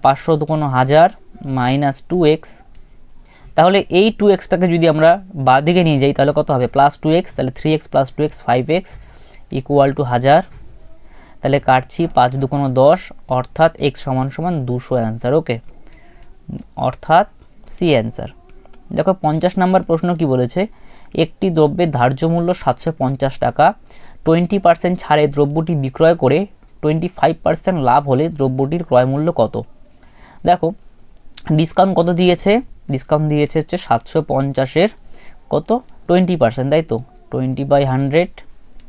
500 2 কোনো 1000 মাইনাস 2x, তাহলে এই 2xটাকে যদি আমরা বাঁ দিকে নিয়ে যাই তাহলে কত হবে, প্লাস 2x, তাহলে 3x plus 2x 5x equal to 1000, তাহলে কাটছি 5 2 কোনো 10, অর্থাৎ x সমান সমান 200 অ্যান্সার। ওকে, অর্থাৎ সি অ্যান্সার। দেখো 50 নম্বর প্রশ্ন কি বলেছে, একটি দ্রব্যের ধার্য মূল্য 750 টাকা, 20% ছাড়ে দ্রব্যটি বিক্রয় করে 25% লাভ হলে দ্রব্যটির ক্রয় মূল্য কত। দেখো ডিসকাউন্ট কত দিয়েছে, ডিসকাউন্ট দিয়েছে হচ্ছে 750-এর কত 20%, তাই তো, 20/100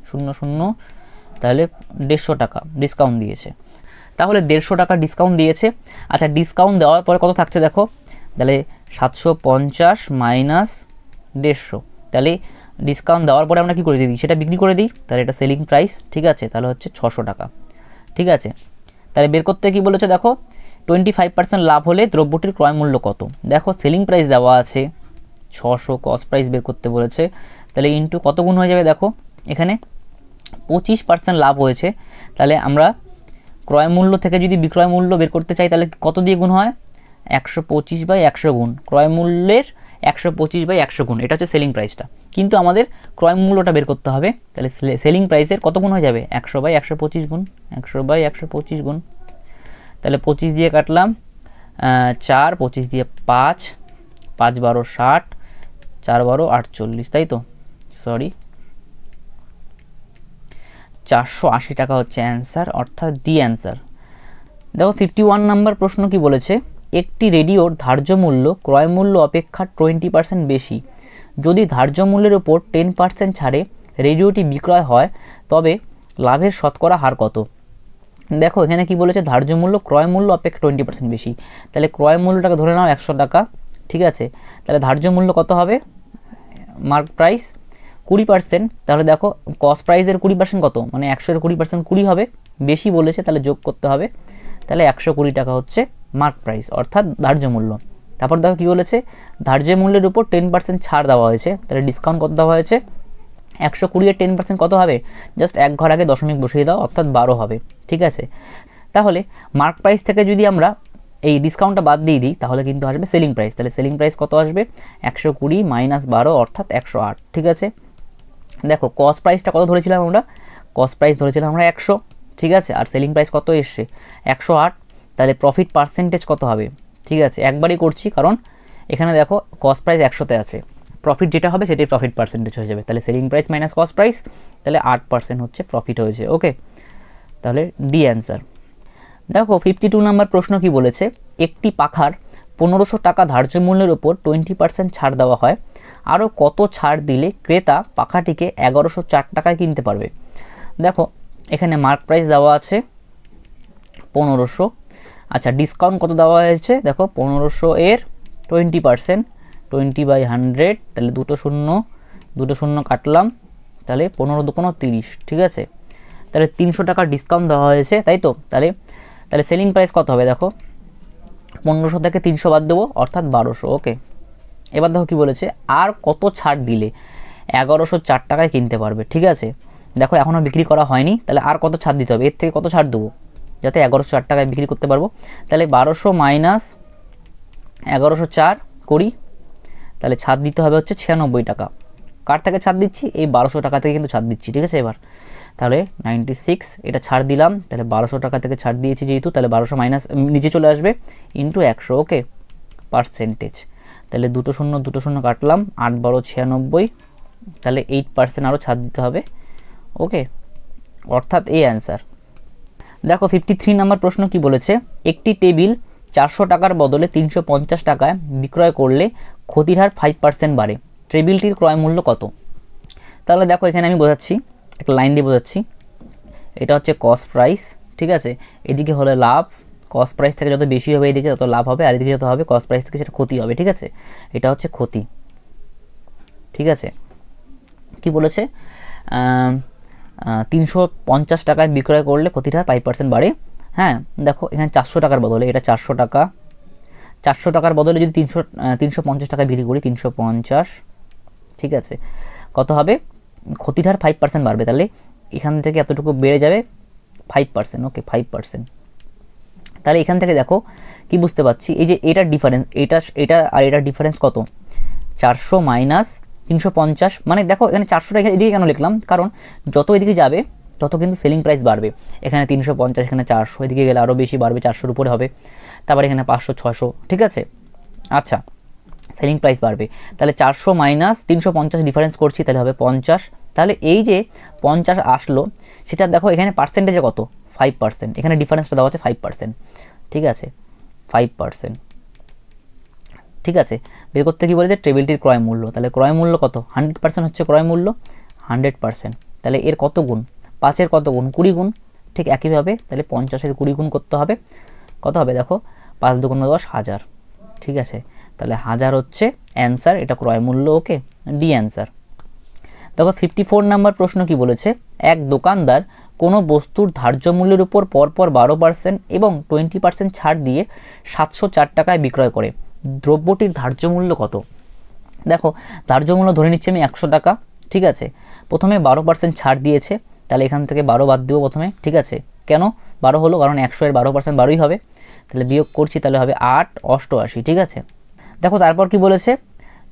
0 0, তাহলে 150 টাকা ডিসকাউন্ট দিয়েছে, তাহলে 150 টাকা ডিসকাউন্ট দিয়েছে। আচ্ছা, ডিসকাউন্ট দেওয়ার পরে কত থাকছে দেখো, তাহলে 750 মাইনাস 150, তাহলে ডিসকাউন্ট দেওয়ার পরে আমরা কী করে দিই, সেটা বিক্রি করে দিই, তাহলে এটা সেলিং প্রাইস, ঠিক আছে, তাহলে হচ্ছে 600 টাকা। ঠিক আছে, তাহলে বের করতে কি বলেছে দেখো, 25% লাভ হলে দ্রব্যটির ক্রয় মূল্য কত। দেখো সেলিং প্রাইস দেওয়া আছে 600, কস্ট প্রাইস বের করতে বলেছে, তাহলে ইন্টু কত গুণ হয়ে যাবে, দেখো এখানে 25% লাভ হয়েছে, তাহলে আমরা ক্রয় মূল্য থেকে যদি বিক্রয় মূল্য বের করতে চাই তাহলে কত দিয়ে গুণ হয়, 125/100 গুণ, ক্রয় মূল্যের 125/100 গুণ, এটা হচ্ছে সেলিং প্রাইসটা, কিন্তু আমাদের ক্রয় মূল্যটা বের করতে হবে, তাহলে সেলিং প্রাইসের কত গুণ হয়ে যাবে, 100/125 গুণ, 100/125 গুণ, তাহলে 25 দিয়ে কাটলাম 4, 25 দিয়ে 5, 5 12 60, 4 12 48, তাই তো, সরি 480 টাকা হচ্ছে অ্যান্সার, অর্থাৎ ডি অ্যান্সার। দেখো 51 নাম্বার প্রশ্ন কি বলেছে, একটি রেডিওর ধার্য মূল্য ক্রয় মূল্য অপেক্ষা 20% বেশি, যদি ধার্য মূল্যের উপর 10% ছাড়ে রেডিওটি বিক্রয় হয় তবে লাভের শতকরা হার কত। দেখো এখানে কি বলেছে, ধার্য মূল্য ক্রয় মূল্য অপেক্ষা 20% বেশি, তাহলে ক্রয় মূল্যটাকে ধরে নাও 100 টাকা, ঠিক আছে, তাহলে ধার্য মূল্য কত হবে, মার্ক প্রাইস 20%, তাহলে দেখো কস্ট প্রাইসের 20% কত, মানে 100-এর 20% 20 হবে, বেশি বলেছে তাহলে যোগ করতে হবে, তাহলে 120 টাকা হচ্ছে মার্ক প্রাইস, অর্থাৎ ধার্য মূল্য। তারপর দেখো কী বলেছে, ধার্য মূল্যের উপর 10% ছাড় দেওয়া হয়েছে, তাহলে ডিসকাউন্ট কত দেওয়া হয়েছে, 120-এর 10% কত হবে, জাস্ট এক ঘর আগে দশমিক বসিয়ে দাও, অর্থাৎ 12 হবে। ঠিক আছে, তাহলে মার্ক প্রাইস থেকে যদি আমরা এই ডিসকাউন্টটা বাদ দিয়ে দিই তাহলে কিন্তু আসবে সেলিং প্রাইস, তাহলে সেলিং প্রাইস কত আসবে, 120 মাইনাস 12 অর্থাৎ 108। ঠিক আছে, দেখো কস্ট প্রাইসটা কত ধরেছিলাম আমরা, কস্ট প্রাইস ধরেছিলাম আমরা 100, ঠিক আছে, আর সেলিং প্রাইস কত এসছে 108, তাহলে প্রফিট পার্সেন্টেজ কত হবে, ঠিক আছে, একবারই করছি কারণ এখানে দেখো কস্ট প্রাইস 100-তে আছে, প্রফিট যেটা হবে সেটাই প্রফিট পার্সেন্টেজ হয়ে যাবে, তাহলে selling price minus cost price, তাহলে 8% হচ্ছে প্রফিট হয়েছে। ওকে, তাহলে ডি অ্যান্সার। দেখো 52 নাম্বার প্রশ্ন কি বলেছে, একটি পাখার 1500 টাকা ধার্য মূল্যের উপর 20% ছাড় দেওয়া হয়, আরও কত ছাড় দিলে ক্রেতা পাখাটিকে 1104 টাকায় কিনতে পারবে। দেখো এখানে মার্ক প্রাইস দেওয়া আছে 1500, আচ্ছা ডিসকাউন্ট কত দেওয়া হয়েছে, দেখো 1500-এর 20%, 20/100, তাহলে দুটো শূন্য কাটলাম, তাহলে 15 2 30, ঠিক আছে, তাহলে 300 টাকা ডিসকাউন্ট দেওয়া হয়েছে, তাই তো, তাহলে সেলিং প্রাইস কত হবে, দেখো 1500 থেকে 300 বাদ দেবো, অর্থাৎ 1200। ওকে, এবার দেখো কী বলেছে, আর কত ছাড় দিলে 1104 টাকায় কিনতে পারবে। ঠিক আছে, দেখো এখনও বিক্রি করা হয়নি, তাহলে আর কত ছাড় দিতে হবে, এর থেকে কত ছাড় দেবো যাতে 1104 টাকায় বিক্রি করতে পারবো, তাহলে 1200 মাইনাস 1104 করি, তাহলে ছাড় দিতে হবে হচ্ছে 96 টাকা। কার থেকে ছাড় দিচ্ছি, এই 1200 টাকা থেকে কিন্তু ছাড় দিচ্ছি। ঠিক আছে, এবার তাহলে 96 এটা ছাড় দিলাম, তাহলে 1200 টাকা থেকে ছাড় দিয়েছি যেহেতু, তাহলে 1200 মাইনাস নিচে চলে আসবে ইন্টু 100। ওকে, পার্সেন্টেজ, তাহলে দুটো শূন্য কাটলাম, 8 12 96, তাহলে 8% আরও ছাড় দিতে হবে। ওকে, অর্থাৎ এই অ্যান্সার। দেখো 53 নাম্বার প্রশ্ন কি বলেছে, একটি টেবিল 400 টাকার বদলে 350 টাকায় বিক্রয় করলে ক্ষতির হার 5% বাড়ে, টেবিলটির ক্রয় মূল্য কত। তাহলে দেখো এখানে আমি বোঝাচ্ছি, একটা লাইন দিয়ে বোঝাচ্ছি, এটা হচ্ছে কস্ট প্রাইস, ঠিক আছে, এদিকে হলো লাভ, কস্ট প্রাইস থেকে যত বেশি হবে এদিকে তত লাভ হবে, আর এদিকে যত হবে কস্ট প্রাইস থেকে সেটা ক্ষতি হবে, ঠিক আছে, এটা হচ্ছে ক্ষতি, ঠিক আছে। কি বলেছে, 350 টাকায় বিক্রয় করলে ক্ষতিটা 5% বাড়ে। হ্যাঁ দেখো এখানে 400 টাকার বদলে এটা 400 টাকা, 400 টাকার বদলে যদি 350 টাকায় বিক্রি করি 350, ঠিক আছে, কত হবে, ক্ষতিটার 5% বাড়বে, তাহলে এখান থেকে এতটুকু বেড়ে যাবে 5%, ওকে 5%। তাহলে এখান থেকে দেখো কি বুঝতে পারছি, এই যে এটার ডিফারেন্স, এটা আর এটার ডিফারেন্স কত, 400 মাইনাস 350, মানে দেখো এখানে 400 টাকা এদিকে কেন লিখলাম, কারণ যত এদিকে যাবে তত কিন্তু সেলিং প্রাইস বাড়বে, এখানে 350, এখানে 400, এদিকে গেলে আরও বেশি বাড়বে, 400-র উপরে হবে, তারপর এখানে 500, 600, ঠিক আছে। আচ্ছা সেলিং প্রাইস বাড়বে, তাহলে 400 মাইনাস 350 ডিফারেন্স করছি, তাহলে হবে 50, তাহলে এই যে 50 আসলো সেটা দেখো এখানে পার্সেন্টেজে কত, 5%, এখানে ডিফারেন্সটা দেওয়া আছে 5%, ঠিক আছে 5%, ঠিক আছে। বের করতে কী বলেছে, টেবিলটির ক্রয় মূল্য, তাহলে ক্রয় মূল্য কত, 100% হচ্ছে ক্রয় মূল্য, 100%, তাহলে এর কত গুণ, 5-এর কত গুণ, 20 গুণ, ঠিক একইভাবে তাহলে 50-এর 20 গুণ করতে হবে, কত হবে দেখো, 5 দুগুণ 10, 1000, ঠিক আছে, তাহলে 1000 হচ্ছে অ্যান্সার, এটা ক্রয় মূল্য, ওকে, ডি অ্যান্সার। দেখো 54 নাম্বার প্রশ্ন কি বলেছে, এক দোকানদার কোনো বস্তুর ধার্য মূল্যের উপর পরপর 12% এবং 20% ছাড় দিয়ে 704 টাকায় বিক্রয় করে, দ্রব্যটির ধার্য মূল্য কত। দেখো ধার্য মূল্য ধরে নিচ্ছি আমি 100 টাকা, ঠিক আছে, প্রথমে 12% ছাড় দিয়েছে, তাহলে এখান থেকে 12 বাদ দেবো প্রথমে, ঠিক আছে, কেন 12 হলো, কারণ 100-এর 12% 12ই হবে, তাহলে বিয়োগ করছি, তাহলে হবে 8 88, ঠিক আছে। দেখো তারপর কি বলেছে,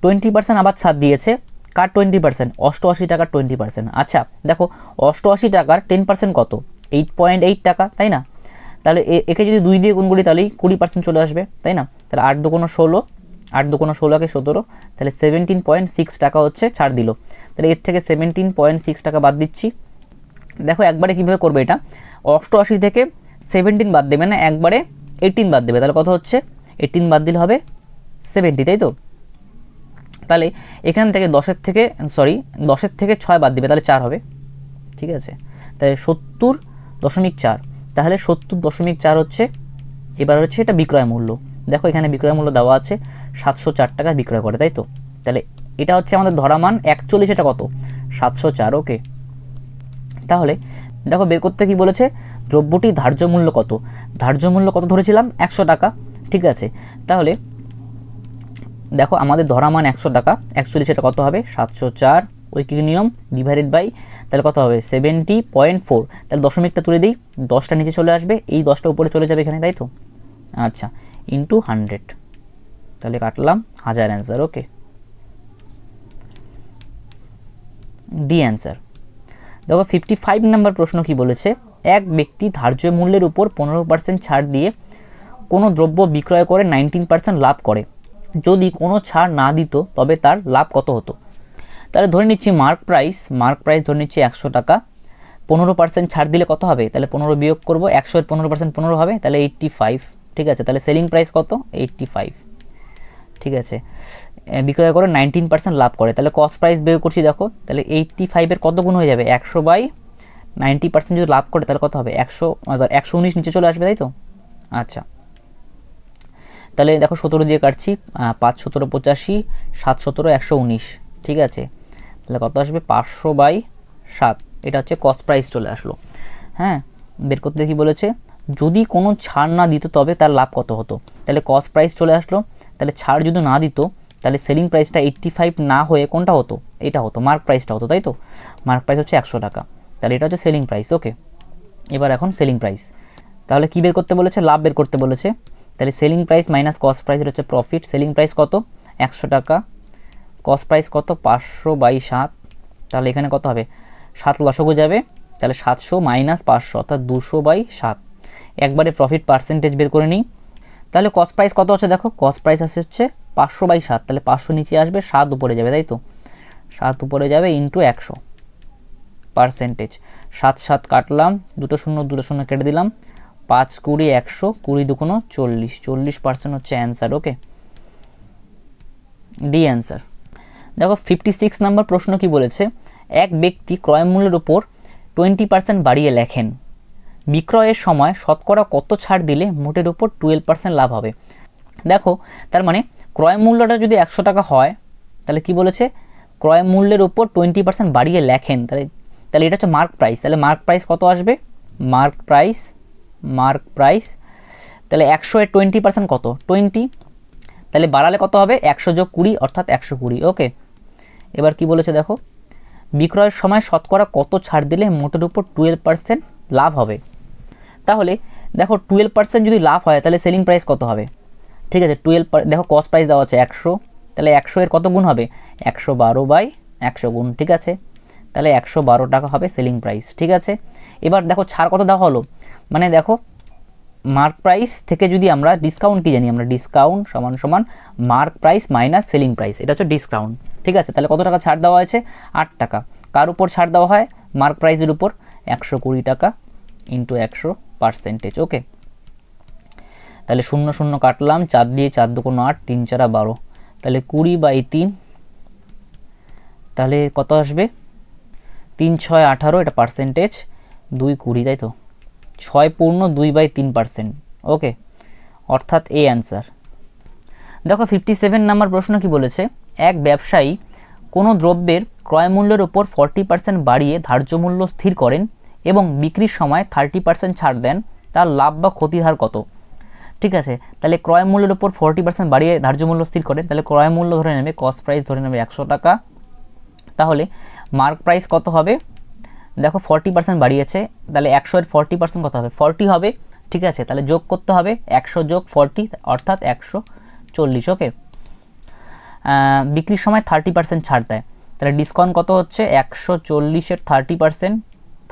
20% আবার ছাড় দিয়েছে, কার 20%, 88 টাকার 20%, আচ্ছা দেখো 88 টাকার 10% কত, 8.8 টাকা, তাই না, তাহলে একে যদি 2 দিয়ে গুণ করি তাহলেই 20% চলে আসবে, তাই না, তাহলে 8 দুগুণ 16, 8 দুগুণ 16কে 17, তাহলে 17.6 টাকা হচ্ছে ছাড় দিল, তাহলে এর থেকে 17.6 টাকা বাদ দিচ্ছি। দেখো একবারে কীভাবে করবে এটা, 88 থেকে 17 বাদ দেবে না, একবারে 18 বাদ দেবে, তাহলে কত হচ্ছে, 18 বাদ দিলে হবে 70, তাই তো, তাহলে এখান থেকে 10-এর থেকে 6 বাদ দিবে, তাহলে 4 হবে, ঠিক আছে, তাহলে 70.4, তাহলে 70.4 হচ্ছে, এবার হচ্ছে এটা বিক্রয় মূল্য, দেখো এখানে বিক্রয় মূল্য দেওয়া আছে 704 টাকা বিক্রয় করে, তাই তো, তাহলে এটা হচ্ছে আমাদের ধরা মান 41, এটা কত 704, ওকে। তাহলে দেখো বের করতে কি বলেছে, দ্রব্যটি ধার্য মূল্য কত, ধার্য মূল্য কত ধরেছিলাম 100 টাকা, ঠিক আছে, তাহলে দেখো আমাদের ধরা মান 100 টাকা, 41 এটা কত হবে 704, ঐকিক নিয়ম ডিভাইডেড বাই, তাহলে কত হবে 70.4, তাহলে দশমিকটা তুলে দিই, 10টা নিচে চলে আসবে, এই 10টা উপরে চলে যাবে এখানে, তাই তো, আচ্ছা ইন্টু 100, তাহলে কাটলাম 1000 অ্যান্সার, ওকে, ডি অ্যান্সার। দেখো 55 নাম্বার প্রশ্ন কি বলেছে, এক ব্যক্তি ধার্য মূল্যের উপর 15% ছাড় দিয়ে কোনো দ্রব্য বিক্রয় করে 19% লাভ করে, যদি কোনো ছাড় না দিত তবে তার লাভ কত হতো। তাহলে ধরে নিচ্ছি মার্ক প্রাইস ধরে নিচ্ছি 100 টাকা, 15% ছাড় দিলে কত হবে, তাহলে 15 বিয়োগ করবো, 100-এর 15% 15 হবে, তাহলে 85, ঠিক আছে, তাহলে সেলিং প্রাইস কত 85, ঠিক আছে, বিক্রয় করে 19% লাভ করে, তাহলে কস্ট প্রাইস বের করছি, দেখো তাহলে 85-এর কত গুণ হয়ে যাবে, 100/90% যদি লাভ করে তাহলে কত হবে 119 নিচে চলে আসবে, তাই তো, আচ্ছা তাহলে দেখো 17 দিয়ে কাটছি, 5 17 85, 7 17 119, ঠিক আছে, তাহলে কত আসবে 500/7, এটা হচ্ছে কস্ট প্রাইস চলে আসলো। হ্যাঁ বের করতে কি বলেছে, যদি কোনো ছাড় না দিত তবে তার লাভ কত হতো, তাহলে কস্ট প্রাইস চলে আসলো, তাহলে ছাড় যদি না দিত তাহলে সেলিং প্রাইসটা 85 না হয়ে কোনটা হতো, এটা হতো, মার্ক প্রাইসটা হতো, তাই তো, মার্ক প্রাইস হচ্ছে 100 টাকা, তাহলে এটা হচ্ছে সেলিং প্রাইস, ওকে। এবার এখন সেলিং প্রাইস, তাহলে কি বের করতে বলেছে, লাভ বের করতে বলেছে, তাহলে selling price minus cost price, এটা হচ্ছে প্রফিট, সেলিং প্রাইস কত 100 টাকা, কস্ট প্রাইস কত 500/7, তাহলে এখানে কত হবে 7 লসাগু যাবে, তাহলে 700 মাইনাস 500 অর্থাৎ 200/7, একবারে প্রফিট পার্সেন্টেজ বের করে নিই, তাহলে কস্ট প্রাইস কত আছে, দেখো কস্ট প্রাইস আছে হচ্ছে 500/7, তাহলে 500 নিচে আসবে, 7 উপরে যাবে, তাই তো, 7 উপরে যাবে ইন্টু 100 পার্সেন্টেজ, 7 7 কাটলাম, 2 শূন্য 2 শূন্য কেটে দিলাম, 5 20 100, 20 দুগুণ 40, 40% হচ্ছে অ্যান্সার, ওকে, ডি অ্যান্সার। দেখো 56 নাম্বার প্রশ্ন কি বলেছে, এক ব্যক্তি ক্রয় মূল্যের উপর 20% বাড়িয়ে লেখেন, বিক্রয়ের সময় শতকরা কত ছাড় দিলে মোটের উপর 12% লাভ হবে। দেখো তার মানে ক্রয় মূল্যটা যদি 100 টাকা হয় তাহলে কি বলেছে, ক্রয় মূল্যের উপর 20% বাড়িয়ে লেখেন, তাহলে এটা হচ্ছে মার্ক প্রাইস। তাহলে মার্ক প্রাইস কত আসবে, মার্ক প্রাইস তাহলে 100 এর 20% কত, 20, তাহলে বাড়ালে কত হবে, 100 যোগ 20 অর্থাৎ 120। ওকে, এবার কি বলেছে দেখো, বিক্রয়ের সময় শতকরা কত ছাড় দিলে মোটের উপর 12% লাভ হবে। তাহলে দেখো 12% যদি লাভ হয় তাহলে সেলিং প্রাইস কত হবে, ঠিক আছে 12, দেখো কস্ট প্রাইস দেওয়া আছে 100, তাহলে 100 এর কত গুণ হবে, 112/100 গুণ, ঠিক আছে, তাহলে 112 টাকা হবে সেলিং প্রাইস, ঠিক আছে। এবার দেখো ছাড় কত দেওয়া হলো, মানে দেখো মার্ক প্রাইস থেকে যদি আমরা ডিসকাউন্ট কি জানি, আমরা ডিসকাউন্ট সমান mark price minus selling price, এটা হচ্ছে ডিসকাউন্ট, ঠিক আছে। তাহলে কত টাকা ছাড় দেওয়া হয়েছে, 8 টাকা। কার উপর ছাড় দেওয়া হয়, মার্ক প্রাইসের উপর, 120 টাকা ইন্টু 100%। ওকে, তাহলে 0 0 কাটলাম, 4 দিয়ে 4 2 8, 3 4 12, তাহলে 20/3, তাহলে কত আসবে, 3 6 18, এটা পার্সেন্টেজ, 2 20, তাই তো, 6 পূর্ণ 2/3%। ওকে, অর্থাৎ এ অ্যান্সার। দেখো 57 নাম্বার প্রশ্ন কি বলেছে, এক ব্যবসায়ী কোনো দ্রব্যের ক্রয় মূল্যের উপর 40% বাড়িয়ে ধার্য মূল্য স্থির করেন এবং বিক্রির সময় 30% ছাড় দেন, তার লাভ বা ক্ষতির হার কত, ঠিক আছে। তাহলে ক্রয় মূল্যের উপর 40% বাড়িয়ে ধার্য মূল্য স্থির করেন, তাহলে ক্রয় মূল্য ধরে নেবে, কস্ট প্রাইস ধরে নেবে 100 টাকা, তাহলে মার্ক প্রাইস কত হবে, দেখো 40% বাড়িয়েছে, তাহলে 100 এর 40% কত হবে, 40 হবে, ঠিক আছে। তাহলে যোগ করতে হবে 100 যোগ 40 অর্থাৎ 140। ওকে, বিক্রির সময় 30% ছাড় দেয়, তাহলে ডিসকাউন্ট কত হচ্ছে, 140 এর 30%,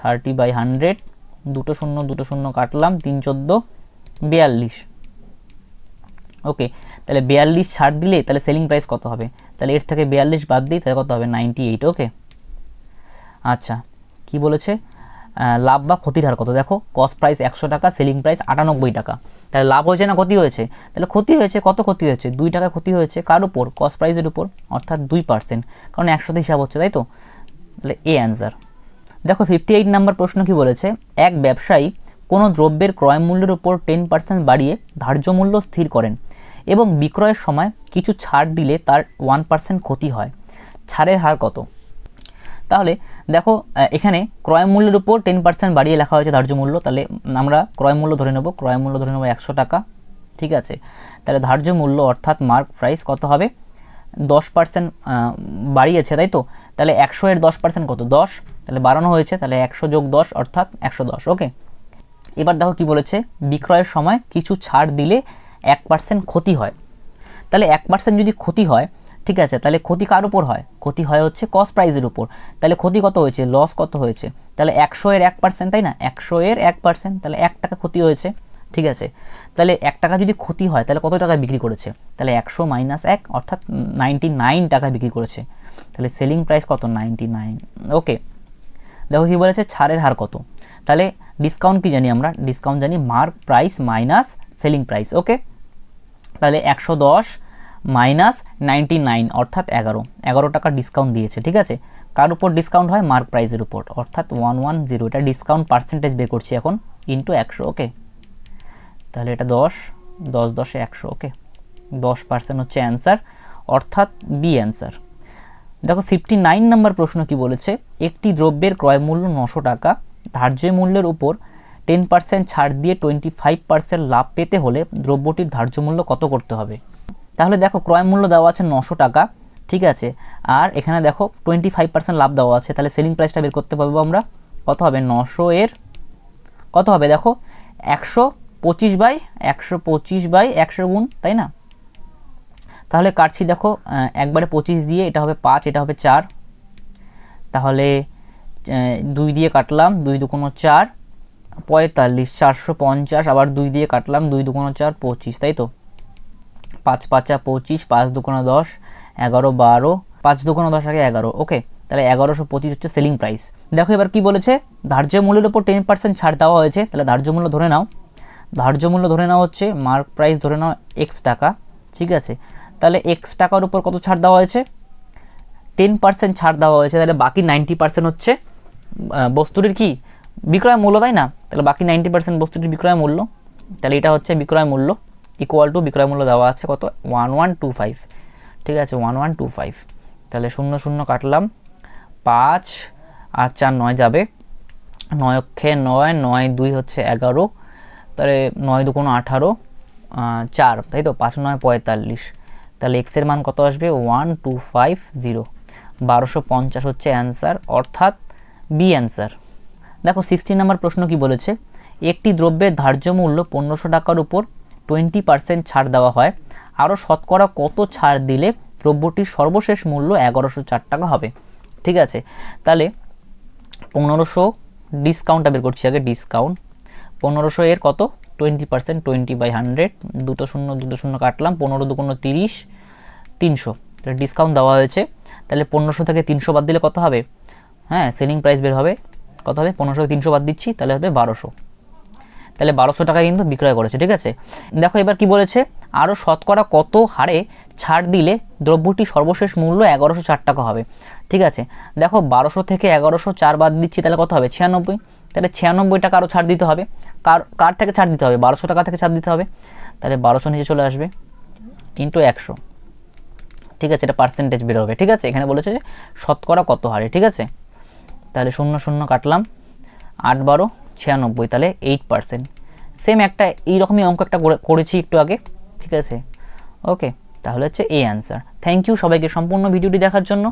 30/100, 2 0 2 0 কাটলাম, 3 14 42। ওকে, তাহলে 42 ছাড় দিলে তাহলে সেলিং প্রাইস কত হবে, তাহলে এর থেকে 42 বাদ দিই, তাহলে কত হবে, 98। ওকে, আচ্ছা কি বলেছে, লাভ বা ক্ষতির হার কত, দেখো কস্ট প্রাইস 100 টাকা, সেলিং প্রাইস 98 টাকা, তাহলে লাভ হয়েছে না ক্ষতি হয়েছে, তাহলে ক্ষতি হয়েছে, কত ক্ষতি হয়েছে, 2 টাকা ক্ষতি হয়েছে, কার উপর, কস্ট প্রাইসের উপর, অর্থাৎ 2%, কারণ 100 হিসাব হচ্ছে, তাই তো, তাহলে এ অ্যান্সার। দেখো 58 নাম্বার প্রশ্ন কি বলেছে, এক ব্যবসায়ী কোনো দ্রব্যের ক্রয় মূল্যের উপর 10% বাড়িয়ে ধার্য মূল্য স্থির করেন এবং বিক্রয়ের সময় কিছু ছাড় দিলে তার 1% ক্ষতি হয়, ছাড়ের হার কত। তাহলে দেখো এখানে ক্রয় মূল্যের উপর 10% বাড়িয়ে লেখা হয়েছে ধার্য মূল্য, তাহলে আমরা ক্রয় মূল্য ধরে নেব, 100 টাকা, ঠিক আছে। তাহলে ধার্য মূল্য অর্থাৎ মার্ক প্রাইস কত হবে, 10% বাড়িয়েছে, তাই তো, তাহলে 100 এর 10% কত, 10, তাহলে বাড়ানো হয়েছে, তাহলে 100 যোগ 10 অর্থাৎ 110। ওকে, এবার দেখো কি বলেছে, বিক্রয়ের সময় কিছু ছাড় দিলে 1% ক্ষতি হয়, তাহলে 1% যদি ক্ষতি হয়, ঠিক আছে, তাহলে ক্ষতি কার উপর হয়, ক্ষতি হয় হচ্ছে কস্ট প্রাইসের উপর, তাহলে ক্ষতি কত হয়েছে, লস কত হয়েছে, তাহলে 100 এর 1%, তাই না, 100 এর 1%, তাহলে 1 টাকা ক্ষতি হয়েছে, ঠিক আছে। তাহলে 1 টাকা যদি ক্ষতি হয় তাহলে কত টাকা বিক্রি করেছে, তাহলে 100 - 1 অর্থাৎ 99 টাকা বিক্রি করেছে, তাহলে সেলিং প্রাইস কত, 99। ওকে, দেখো কি বলেছে, ছাড়ের হার কত, তাহলে ডিসকাউন্ট কি জানি আমরা, ডিসকাউন্ট জানি mark price minus selling price. Okay, তাহলে 110 মাইনাস 99 অর্থাৎ 11 টাকা ডিসকাউন্ট দিয়েছে, ঠিক আছে। কার উপর ডিসকাউন্ট হয়, মার্ক প্রাইসের উপর, অর্থাৎ 110, এটা ডিসকাউন্ট পার্সেন্টেজ বের করছি এখন, ইন্টু 100। ওকে, তাহলে এটা 10 10 10 100। ওকে, 10% হচ্ছে অ্যান্সার, অর্থাৎ বি অ্যান্সার। দেখো 59 নম্বর প্রশ্ন কি বলেছে, একটি দ্রব্যের ক্রয় মূল্য 900 টাকা, ধার্য মূল্যের উপর 10% ছাড় দিয়ে 25% লাভ পেতে হলে দ্রব্যটির ধার্য মূল্য কত করতে হবে। তাহলে দেখো ক্রয় মূল্য দেওয়া আছে 900 টাকা, ঠিক আছে, আর এখানে দেখো 25% লাভ দেওয়া আছে, তাহলে সেলিং প্রাইসটা বের করতে পারবো আমরা, কত হবে, 900 এর কত হবে, দেখো 125/100 গুণ, তাই না। তাহলে কাটছি, দেখো একবারে 25 দিয়ে, এটা হবে 5, এটা হবে 4, তাহলে 2 দিয়ে কাটলাম, 2 2 4, 45, 450, আবার 2 দিয়ে কাটলাম, 2 2 4, 25, তাই তো, 5 5 25, 5 2 10, 11 12, 5 2 10 আগে 11। ওকে, তাহলে 1125 হচ্ছে সেলিং প্রাইস। দেখো এবার কি বলেছে, ধার্য মূল্যের উপর 10% ছাড় দেওয়া হয়েছে, তাহলে ধার্য মূল্য ধরে নাও, ধার্য মূল্য ধরে নাও হচ্ছে মার্ক প্রাইস ধরে নাও x টাকা, ঠিক আছে। তাহলে x টাকার উপর কত ছাড় দেওয়া হয়েছে, 10% ছাড় দেওয়া হয়েছে, তাহলে বাকি 90% হচ্ছে বস্তুটির কি বিক্রয় মূল্য, তাই না? তাহলে বাকি 90% বস্তুটির বিক্রয় মূল্য, তাহলে এটা হচ্ছে বিক্রয় মূল্য ইকুয়াল টু বিক্রয় মূল্য দেওয়া আছে কত 1125, ঠিক আছে 1125। তাহলে 0 0 কাটলাম, 5 আর 4 9 যাবে, 9 অক্ষে 9, 9 2 হচ্ছে 11, তাহলে 9 2 18, 4, তাই তো 5 9 45। তাহলে এক্স এর মান কত আসবে 1250, 1250 হচ্ছে অ্যান্সার, অর্থাৎ বি অ্যান্সার। দেখো 16 নম্বর প্রশ্ন কি বলেছে, একটি দ্রব্যের ধার্য মূল্য 1500 টাকার উপর 20% ছাড় দেওয়া হয়, আরও শতকরা কত ছাড় দিলে দ্রব্যটির সর্বশেষ মূল্য 1104 টাকা হবে। ঠিক আছে, তাহলে 1500 ডিসকাউন্টটা বের করছি আগে, ডিসকাউন্ট 1500 এর কত 20%, 20/100, 2 0 2 0 কাটলাম, 15 2 30, 300, তাহলে ডিসকাউন্ট দেওয়া হয়েছে। তাহলে 1500 থেকে 300 বাদ দিলে কত হবে, হ্যাঁ সেলিং প্রাইস বের হবে, কত হবে 1500 থেকে 300 বাদ দিচ্ছি, তাহলে হবে 1200, তাহলে 1200 টাকায় কিন্তু বিক্রয় করেছে। ঠিক আছে, দেখো এবার কি বলেছে, আরও শতকরা কত হারে ছাড় দিলে দ্রব্যটি সর্বশেষ মূল্য 1104 টাকা হবে। ঠিক আছে, দেখো 1200 থেকে 1104 বাদ দিচ্ছি, তাহলে কত হবে 96, তাহলে 96 টাকা আরও ছাড় দিতে হবে। কার থেকে ছাড় দিতে হবে, 1200 টাকা থেকে ছাড় দিতে হবে, তাহলে 1200 নিচে চলে আসবে ইন্টু 100। ঠিক আছে, এটা পার্সেন্টেজ বেরোবে। ঠিক আছে, এখানে বলেছে যে শতকরা কত হারে। ঠিক আছে, তাহলে 0 0 কাটলাম, 8 12 96, তাহলে 8%। সেম একটা এইরকমই অঙ্ক একটা করেছি একটু আগে। ঠিক আছে, ওকে, তাহলে হচ্ছে এই অ্যান্সার। থ্যাংক ইউ সবাইকে সম্পূর্ণ ভিডিওটি দেখার জন্য।